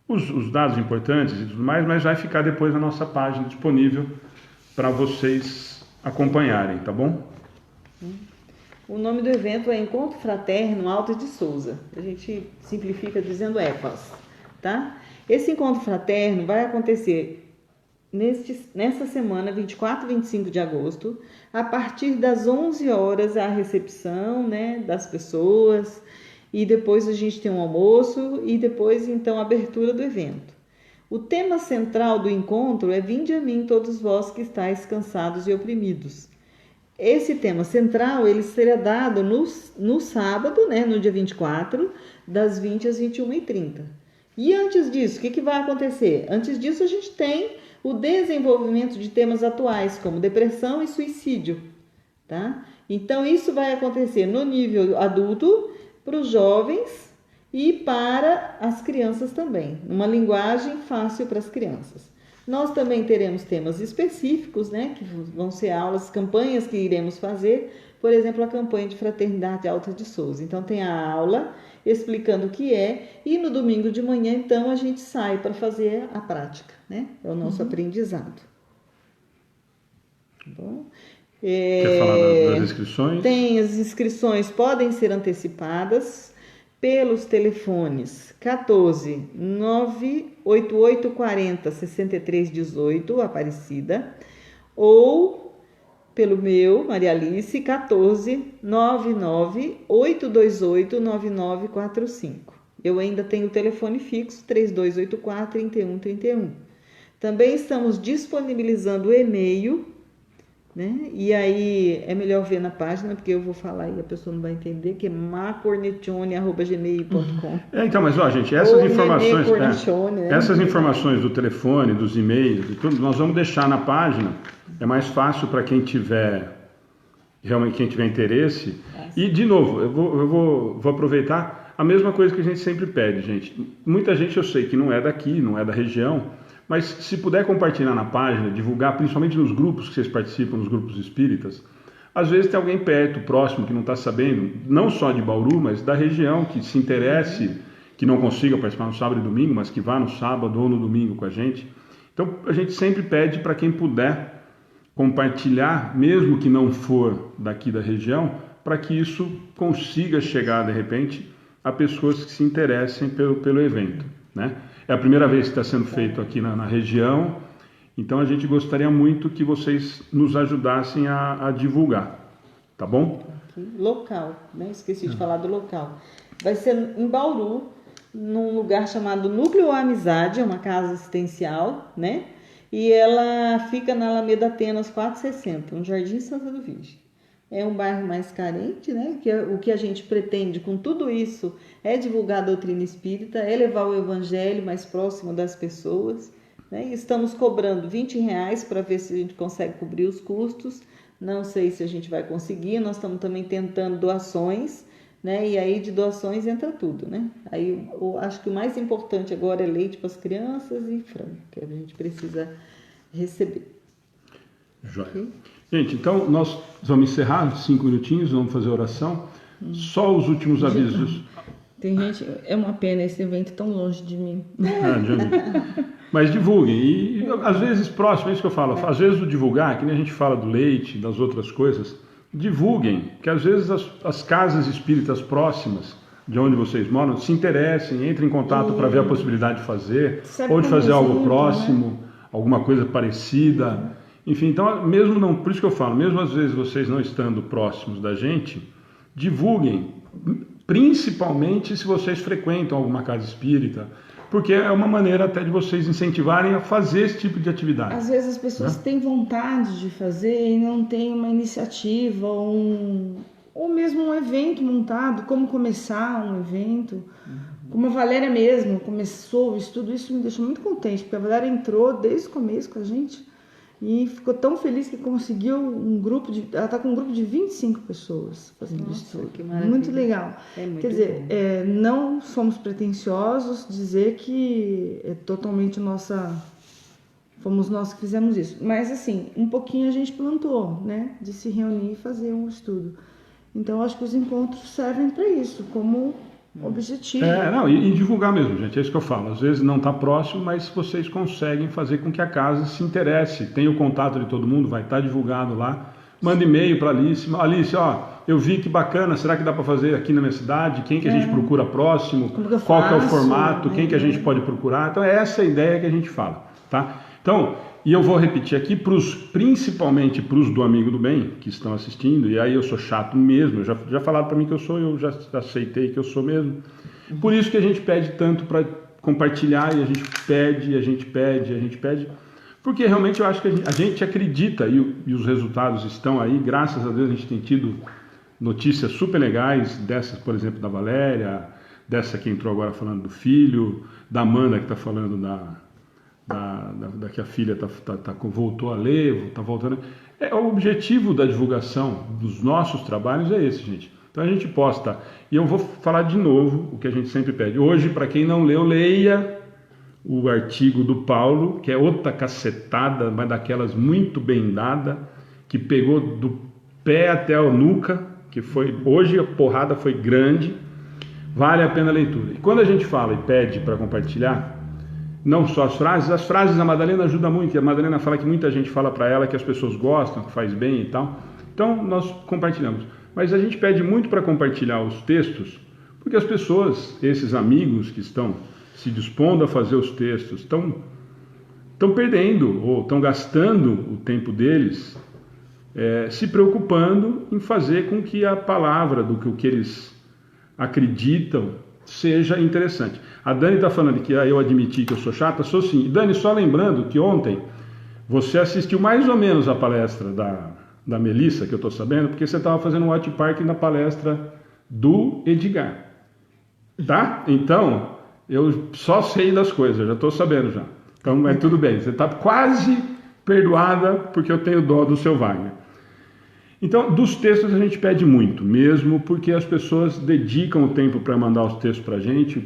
os dados importantes e tudo mais, mas vai ficar depois na nossa página disponível para vocês acompanharem, tá bom? O nome do evento é Encontro Fraterno Alto de Souza. A gente simplifica dizendo EPAS, tá? Esse encontro fraterno vai acontecer nessa semana, 24 e 25 de agosto, a partir das 11 horas, a recepção, né, das pessoas, e depois a gente tem um almoço e depois, então, a abertura do evento. O tema central do encontro é Vinde a mim, todos vós que estáis cansados e oprimidos. Esse tema central, ele será dado no sábado, né, no dia 24, das 20 às 21h30. E antes disso, o que vai acontecer? Antes disso, a gente tem o desenvolvimento de temas atuais, como depressão e suicídio, tá? Então, isso vai acontecer no nível adulto, para os jovens e para as crianças também, numa linguagem fácil para as crianças. Nós também teremos temas específicos, né, que vão ser aulas, campanhas que iremos fazer, por exemplo, a campanha de Fraternidade Alta de Souza. Então, tem a aula explicando o que é, e no domingo de manhã, então, a gente sai para fazer a prática, né? É o nosso aprendizado. Tá bom? Quer falar das inscrições? Tem, as inscrições podem ser antecipadas pelos telefones 14 98840 6318, Aparecida, ou pelo meu, Maria Alice, 14 99 828 9945. Eu ainda tenho o telefone fixo 3284 3131. Também estamos disponibilizando o e-mail, né? E aí é melhor ver na página, porque eu vou falar e a pessoa não vai entender, que é macornetione@gmail.com. Então, mas ó, gente, essas informações do telefone, dos e-mails e tudo, nós vamos deixar na página. É mais fácil para quem tiver interesse. E de novo, eu vou aproveitar a mesma coisa que a gente sempre pede, gente. Muita gente eu sei que não é daqui, não é da região, mas se puder compartilhar na página, divulgar, principalmente nos grupos que vocês participam, nos grupos espíritas, às vezes tem alguém perto, próximo, que não está sabendo, não só de Bauru, mas da região, que se interesse, que não consiga participar no sábado e domingo, mas que vá no sábado ou no domingo com a gente. Então, a gente sempre pede para quem puder compartilhar, mesmo que não for daqui da região, para que isso consiga chegar, de repente, a pessoas que se interessem pelo evento, né? É a primeira vez que está sendo feito aqui na região, então a gente gostaria muito que vocês nos ajudassem a divulgar, tá bom? Local, né? Esqueci de falar do local. Vai ser em Bauru, num lugar chamado Núcleo Amizade, é uma casa assistencial, né? E ela fica na Alameda Atenas 460, no Jardim Santa do Virgem. É um bairro mais carente, né? O que a gente pretende com tudo isso é divulgar a doutrina espírita, é levar o evangelho mais próximo das pessoas, né? E estamos cobrando R$20 para ver se a gente consegue cobrir os custos. Não sei se a gente vai conseguir, nós estamos também tentando doações, né? E aí de doações entra tudo, né? Aí eu acho que o mais importante agora é leite para as crianças e frango, que a gente precisa receber. Joia. Okay? Gente, então nós vamos encerrar 5 minutinhos, vamos fazer oração. Só os últimos avisos. Tem gente, é uma pena esse evento tão longe de mim. Mas divulguem. E às vezes próximo, é isso que eu falo, às vezes o divulgar, que nem a gente fala do leite, das outras coisas, divulguem, que às vezes as casas espíritas próximas de onde vocês moram se interessem, entrem em contato para ver a possibilidade de fazer, ou de fazer algo próximo, né? Alguma coisa parecida. Enfim, então, mesmo não, por isso que eu falo, mesmo às vezes vocês não estando próximos da gente, divulguem, principalmente se vocês frequentam alguma casa espírita, porque é uma maneira até de vocês incentivarem a fazer esse tipo de atividade. Às vezes as pessoas têm vontade de fazer e não tem uma iniciativa ou mesmo um evento montado, como começar um evento. Como a Valéria mesmo começou o estudo, isso me deixou muito contente, porque a Valéria entrou desde o começo com a gente e ficou tão feliz que conseguiu ela está com um grupo de 25 pessoas fazendo estudo. Que maravilha. Muito legal. Quer dizer, não somos pretensiosos dizer que é totalmente nossa Fomos nós que fizemos isso. Mas, assim, um pouquinho a gente plantou, né? De se reunir e fazer um estudo. Então, acho que os encontros servem para isso, como objetivo. E divulgar mesmo, gente. É isso que eu falo. Às vezes não está próximo, mas vocês conseguem fazer com que a casa se interesse. Tem o contato de todo mundo, vai estar divulgado lá. Manda e-mail para Alice. Alice, eu vi que bacana, será que dá para fazer aqui na minha cidade? Quem que a gente procura próximo? Qual que é o formato? Quem que a gente pode procurar? Então, é essa a ideia que a gente fala, tá? Então, e eu vou repetir aqui, principalmente para os do Amigo do Bem, que estão assistindo, e aí eu sou chato mesmo, já falaram para mim que eu já aceitei que eu sou mesmo. Por isso que a gente pede tanto para compartilhar, e a gente pede, porque realmente eu acho que a gente acredita, e os resultados estão aí, graças a Deus a gente tem tido notícias super legais, dessas, por exemplo, da Valéria, dessa que entrou agora falando do filho, da Amanda que está falando da que a filha voltou a ler, está voltando. O objetivo da divulgação dos nossos trabalhos é esse, gente. Então a gente posta, e eu vou falar de novo o que a gente sempre pede. Hoje, para quem não leu, leia o artigo do Paulo, que é outra cacetada, mas daquelas muito bem dada, que pegou do pé até a nuca, que hoje a porrada foi grande, vale a pena a leitura. E quando a gente fala e pede para compartilhar, não só as frases a Madalena ajuda muito, e a Madalena fala que muita gente fala para ela que as pessoas gostam, que faz bem e tal. Então nós compartilhamos. Mas a gente pede muito para compartilhar os textos, porque as pessoas, esses amigos que estão se dispondo a fazer os textos, estão perdendo ou estão gastando o tempo deles se preocupando em fazer com que a palavra do que eles acreditam seja interessante. A Dani está falando que eu admiti que eu sou chata, sou sim. E Dani, só lembrando que ontem você assistiu mais ou menos a palestra da Melissa, que eu estou sabendo, porque você estava fazendo um watch party na palestra do Edgar. Tá? Então, eu só sei das coisas, já estou sabendo já. Então, tudo bem. Você está quase perdoada porque eu tenho dó do seu Wagner. Então, dos textos a gente pede muito, mesmo porque as pessoas dedicam o tempo para mandar os textos para a gente,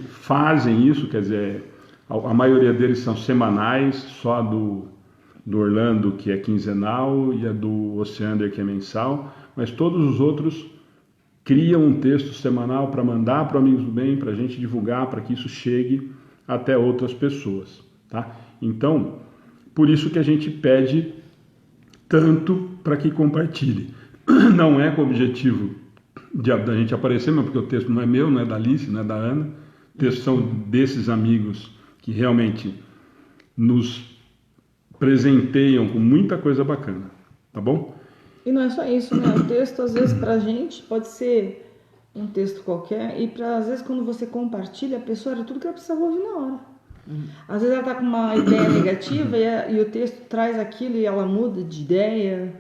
fazem isso, quer dizer, a maioria deles são semanais, só do Orlando, que é quinzenal, e a do Oceander, que é mensal, mas todos os outros criam um texto semanal para mandar para Amigos do Bem, para a gente divulgar, para que isso chegue até outras pessoas, tá? Então, por isso que a gente pede tanto para que compartilhe. Não é com o objetivo da gente aparecer, mas porque o texto não é meu, não é da Alice, não é da Ana. Os textos são desses amigos que realmente nos presenteiam com muita coisa bacana, tá bom? E não é só isso, né? O texto, às vezes, pra gente, pode ser um texto qualquer, e às vezes, quando você compartilha, a pessoa era tudo que ela precisava ouvir na hora. Às vezes ela está com uma ideia negativa e o texto traz aquilo e ela muda de ideia,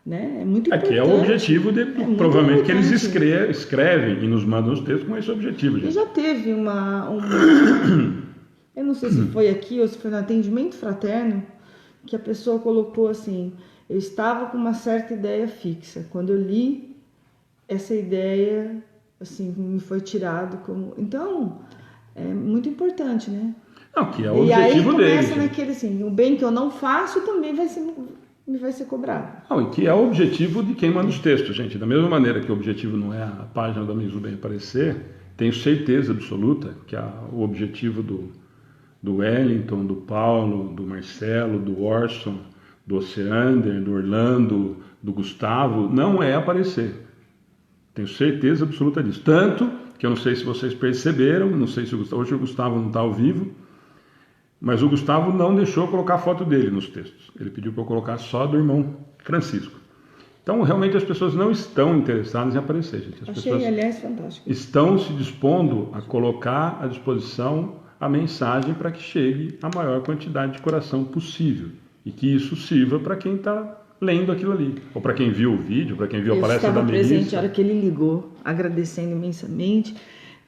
né? É muito importante. Aqui é o objetivo provavelmente que eles escrevem e nos mandam os textos com esse objetivo. Gente. E já teve eu não sei se foi aqui ou se foi no atendimento fraterno, que a pessoa colocou assim: eu estava com uma certa ideia fixa. Quando eu li, essa ideia assim me foi tirado como. Então, é muito importante, né? Não, que é o objetivo dele. E aí começa naquele assim, o bem que eu não faço também vai ser cobrado. Não, e que é o objetivo de quem manda os textos, gente. Da mesma maneira que o objetivo não é a página do Amigos do Bem aparecer, tenho certeza absoluta que o objetivo do Wellington, do Paulo, do Marcelo, do Orson, do Oceander, do Orlando, do Gustavo, não é aparecer. Tenho certeza absoluta disso. Tanto que eu não sei se vocês perceberam, não sei se hoje o Gustavo não está ao vivo, mas o Gustavo não deixou eu colocar a foto dele nos textos. Ele pediu para eu colocar só do irmão Francisco. Então, realmente, as pessoas não estão interessadas em aparecer, gente. As pessoas aliás, fantástico. Estão se dispondo a colocar à disposição a mensagem para que chegue a maior quantidade de coração possível. E que isso sirva para quem está lendo aquilo ali. Ou para quem viu o vídeo, para quem viu a palestra da Melissa. Eu estava presente na hora que ele ligou, agradecendo imensamente,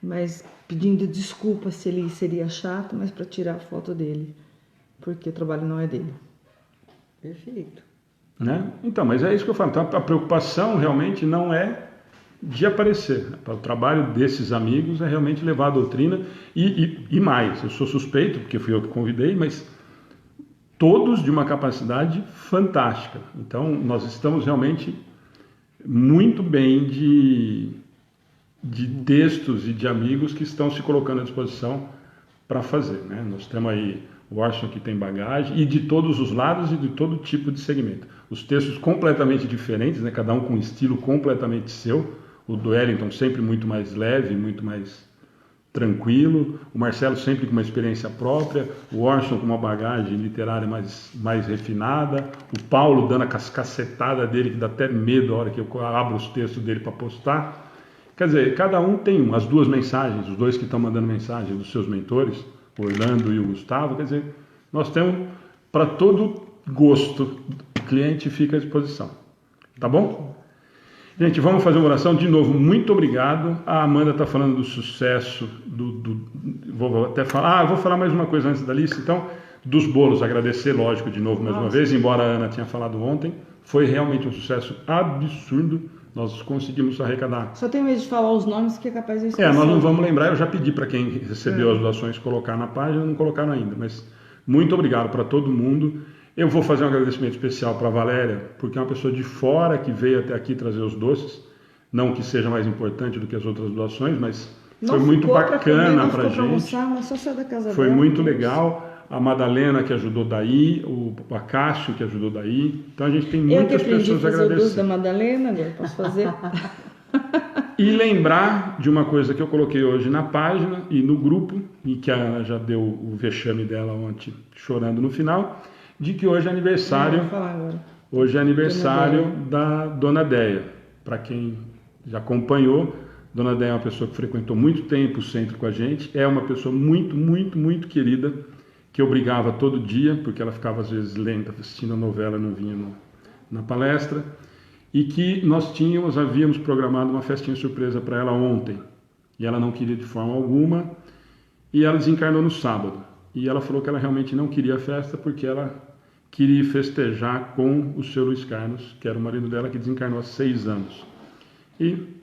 mas pedindo desculpa se ele seria chato, mas para tirar a foto dele, porque o trabalho não é dele. Perfeito. Né? Então, mas é isso que eu falo. Então, a preocupação realmente não é de aparecer. O trabalho desses amigos é realmente levar a doutrina e mais. Eu sou suspeito, porque fui eu que convidei, mas todos de uma capacidade fantástica. Então, nós estamos realmente muito bem de textos e de amigos que estão se colocando à disposição para fazer, né? Nós temos aí o Washington, que tem bagagem, e de todos os lados e de todo tipo de segmento. Os textos completamente diferentes, né? Cada um com um estilo completamente seu. O do Wellington sempre muito mais leve, muito mais tranquilo. O Marcelo sempre com uma experiência própria. O Washington com uma bagagem literária mais refinada. O Paulo dando a cacetada dele, que dá até medo a hora que eu abro os textos dele para postar. Quer dizer, cada um tem as duas mensagens, os dois que estão mandando mensagem dos seus mentores, o Orlando e o Gustavo. Quer dizer, nós temos para todo gosto. O cliente fica à disposição. Tá bom? Gente, vamos fazer uma oração de novo. Muito obrigado. A Amanda está falando do sucesso vou até falar. Vou falar mais uma coisa antes da lista. Então, dos bolos, agradecer, lógico, de novo mais uma vez, embora a Ana tinha falado ontem. Foi realmente um sucesso absurdo. Nós conseguimos arrecadar. Só tenho medo de falar os nomes que é capaz de esquecer. Nós não vamos lembrar. Eu já pedi para quem recebeu as doações colocar na página, não colocaram ainda. Mas muito obrigado para todo mundo. Eu vou fazer um agradecimento especial para a Valéria, porque é uma pessoa de fora que veio até aqui trazer os doces. Não que seja mais importante do que as outras doações, mas Não foi muito bacana para a gente. Almoçar, mas só saiu da casa Foi dela, muito Deus. legal. A Madalena que ajudou daí, o Acácio que ajudou daí. Então a gente tem muitas pessoas a Eu que aprendi a fazer o doce agradecer. da Madalena, agora posso fazer. E lembrar de uma coisa que eu coloquei hoje na página e no grupo, e que a Ana já deu o vexame dela ontem, chorando no final, de que hoje é aniversário. Vou falar agora. Hoje é aniversário da Dona Deia. Para quem já acompanhou, Dona Deia é uma pessoa que frequentou muito tempo o centro com a gente. É uma pessoa muito, muito, muito querida, que eu brigava todo dia, porque ela ficava às vezes lenta, assistindo a novela, não vinha na palestra. E que nós havíamos programado uma festinha surpresa para ela ontem. E ela não queria de forma alguma. E ela desencarnou no sábado. E ela falou que ela realmente não queria a festa porque ela queria festejar com o seu Luiz Carlos, que era o marido dela, que desencarnou há 6 anos. E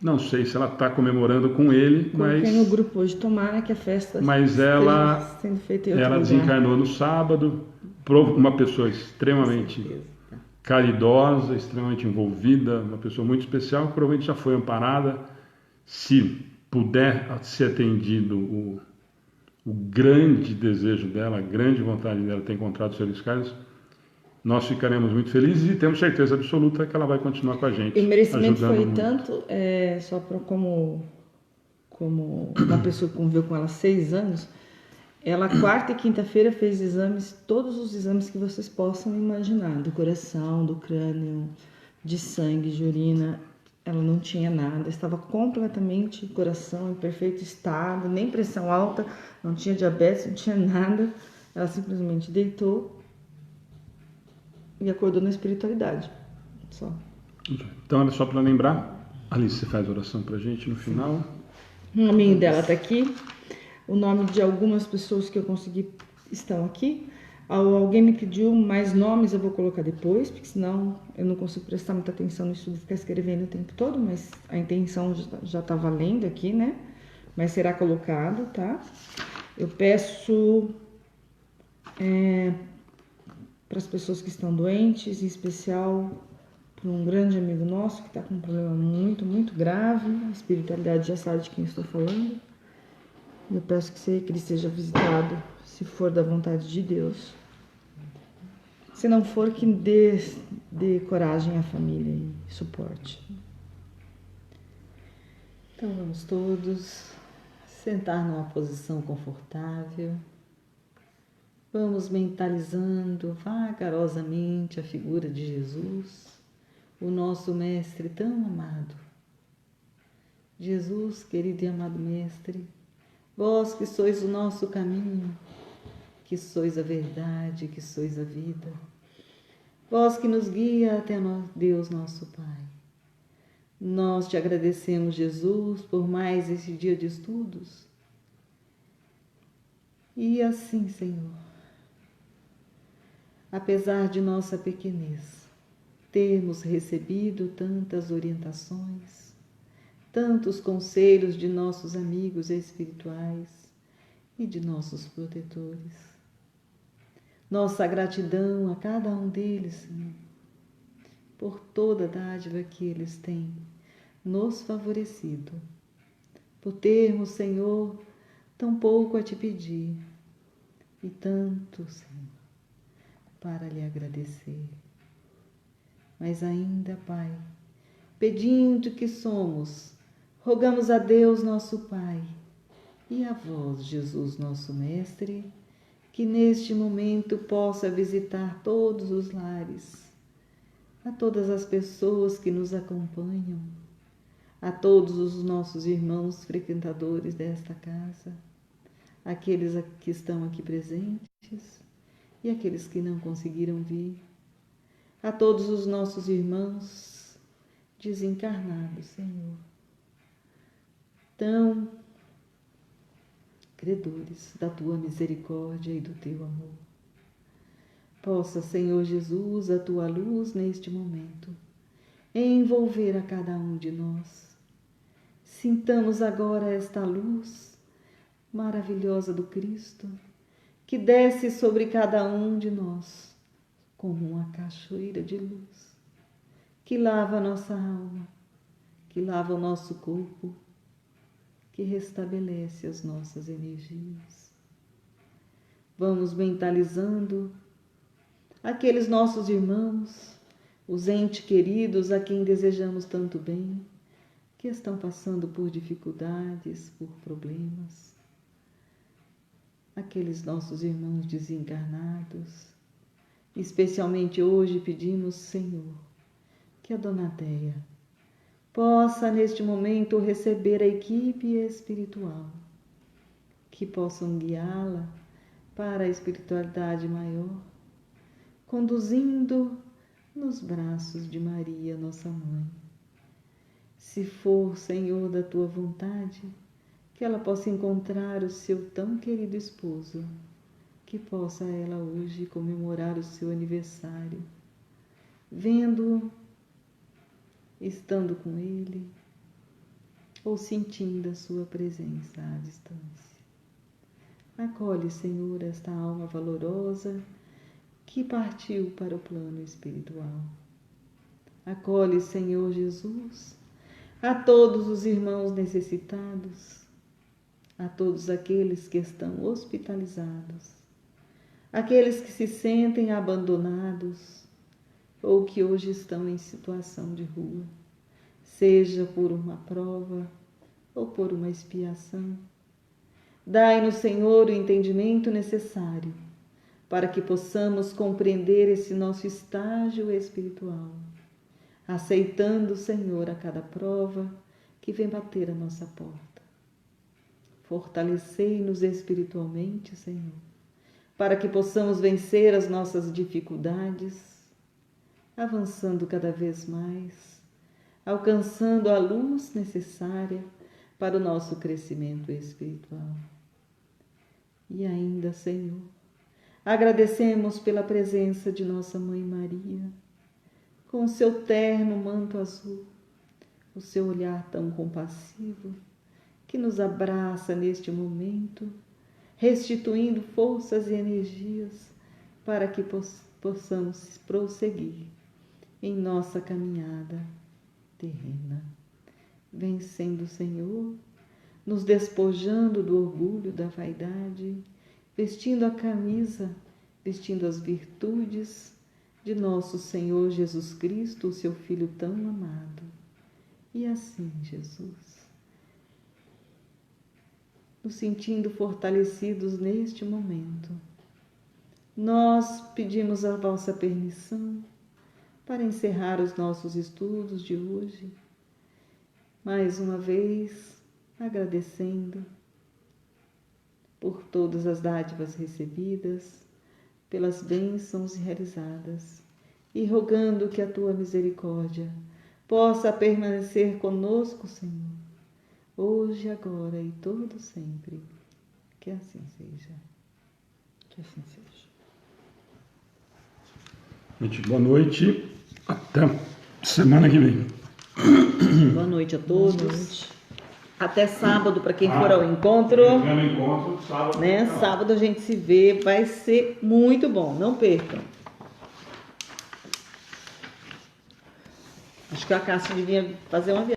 não sei se ela está comemorando com ele, Coloquei no grupo hoje, tomara que a festa mas ela, esteja sendo feita em outro ela lugar. desencarnou no sábado, uma pessoa extremamente caridosa, extremamente envolvida, uma pessoa muito especial, que provavelmente já foi amparada. Se puder ser atendido o grande desejo dela, a grande vontade dela ter encontrado o seu Luiz Carlos, nós ficaremos muito felizes e temos certeza absoluta que ela vai continuar com a gente. E o merecimento ajudando foi muito. tanto, só como uma pessoa que conviveu com ela há 6 anos, ela quarta e quinta-feira fez exames, todos os exames que vocês possam imaginar, do coração, do crânio, de sangue, de urina. Ela não tinha nada, estava completamente coração em perfeito estado, nem pressão alta, não tinha diabetes, não tinha nada. Ela simplesmente deitou e acordou na espiritualidade. Só. Então, era só para lembrar, Alice, você faz oração para a gente no final? O nome dela está aqui, o nome de algumas pessoas que eu consegui estão aqui. Alguém me pediu mais nomes, eu vou colocar depois, porque senão eu não consigo prestar muita atenção no estudo e ficar escrevendo o tempo todo, mas a intenção já está valendo aqui, né? Mas será colocado, tá? Eu peço para as pessoas que estão doentes, em especial para um grande amigo nosso que está com um problema muito, muito grave. A espiritualidade já sabe de quem eu estou falando. Eu peço que ele seja visitado, se for da vontade de Deus. Se não for, que dê coragem à família e suporte. Então vamos todos sentar numa posição confortável. Vamos mentalizando vagarosamente a figura de Jesus, o nosso Mestre tão amado. Jesus, querido e amado Mestre, vós que sois o nosso caminho, que sois a verdade, que sois a vida, vós que nos guia até Deus nosso Pai. Nós te agradecemos, Jesus, por mais esse dia de estudos. E assim, Senhor, apesar de nossa pequenez, termos recebido tantas orientações, tantos conselhos de nossos amigos espirituais e de nossos protetores. Nossa gratidão a cada um deles, Senhor, por toda a dádiva que eles têm nos favorecido, por termos, Senhor, tão pouco a te pedir e tanto, Senhor, para lhe agradecer. Mas ainda, Pai, pedindo que somos, rogamos a Deus, nosso Pai, e a vós, Jesus, nosso Mestre, que neste momento possa visitar todos os lares, a todas as pessoas que nos acompanham, a todos os nossos irmãos frequentadores desta casa, aqueles que estão aqui presentes e aqueles que não conseguiram vir, a todos os nossos irmãos desencarnados, Senhor, tão credores da tua misericórdia e do teu amor. Possa, Senhor Jesus, a tua luz neste momento envolver a cada um de nós. Sintamos agora esta luz maravilhosa do Cristo que desce sobre cada um de nós como uma cachoeira de luz, que lava a nossa alma, que lava o nosso corpo, que restabelece as nossas energias. Vamos mentalizando aqueles nossos irmãos, os entes queridos a quem desejamos tanto bem, que estão passando por dificuldades, por problemas. Aqueles nossos irmãos desencarnados. Especialmente hoje pedimos, Senhor, que a Dona Déia possa neste momento receber a equipe espiritual, que possam guiá-la para a espiritualidade maior, conduzindo nos braços de Maria, nossa Mãe. Se for, Senhor, da tua vontade, que ela possa encontrar o seu tão querido esposo, que possa ela hoje comemorar o seu aniversário, vendo-o, estando com ele, ou sentindo a sua presença à distância. Acolhe, Senhor, esta alma valorosa que partiu para o plano espiritual. Acolhe, Senhor Jesus, a todos os irmãos necessitados, a todos aqueles que estão hospitalizados, aqueles que se sentem abandonados ou que hoje estão em situação de rua, seja por uma prova ou por uma expiação. Dai-nos, Senhor, o entendimento necessário para que possamos compreender esse nosso estágio espiritual, aceitando, Senhor, a cada prova que vem bater a nossa porta. Fortalecei-nos espiritualmente, Senhor, para que possamos vencer as nossas dificuldades, avançando cada vez mais, alcançando a luz necessária para o nosso crescimento espiritual. E ainda, Senhor, agradecemos pela presença de nossa Mãe Maria, com o seu terno manto azul, o seu olhar tão compassivo, que nos abraça neste momento, restituindo forças e energias para que possamos prosseguir em nossa caminhada terrena, vencendo o Senhor, nos despojando do orgulho, da vaidade, vestindo a camisa, vestindo as virtudes de nosso Senhor Jesus Cristo, o seu Filho tão amado. E assim, Jesus, nos sentindo fortalecidos neste momento, nós pedimos a vossa permissão para encerrar os nossos estudos de hoje, mais uma vez agradecendo por todas as dádivas recebidas, pelas bênçãos realizadas e rogando que a tua misericórdia possa permanecer conosco, Senhor, hoje, agora e todo sempre. Que assim seja. Que assim seja. Gente, boa noite. Até semana que vem. Boa noite a todos. Boa noite. Até sábado, para quem for ao encontro. Sábado, Né? Sábado a gente se vê, vai ser muito bom, não percam. Acho que a Cássia devia fazer uma viagem.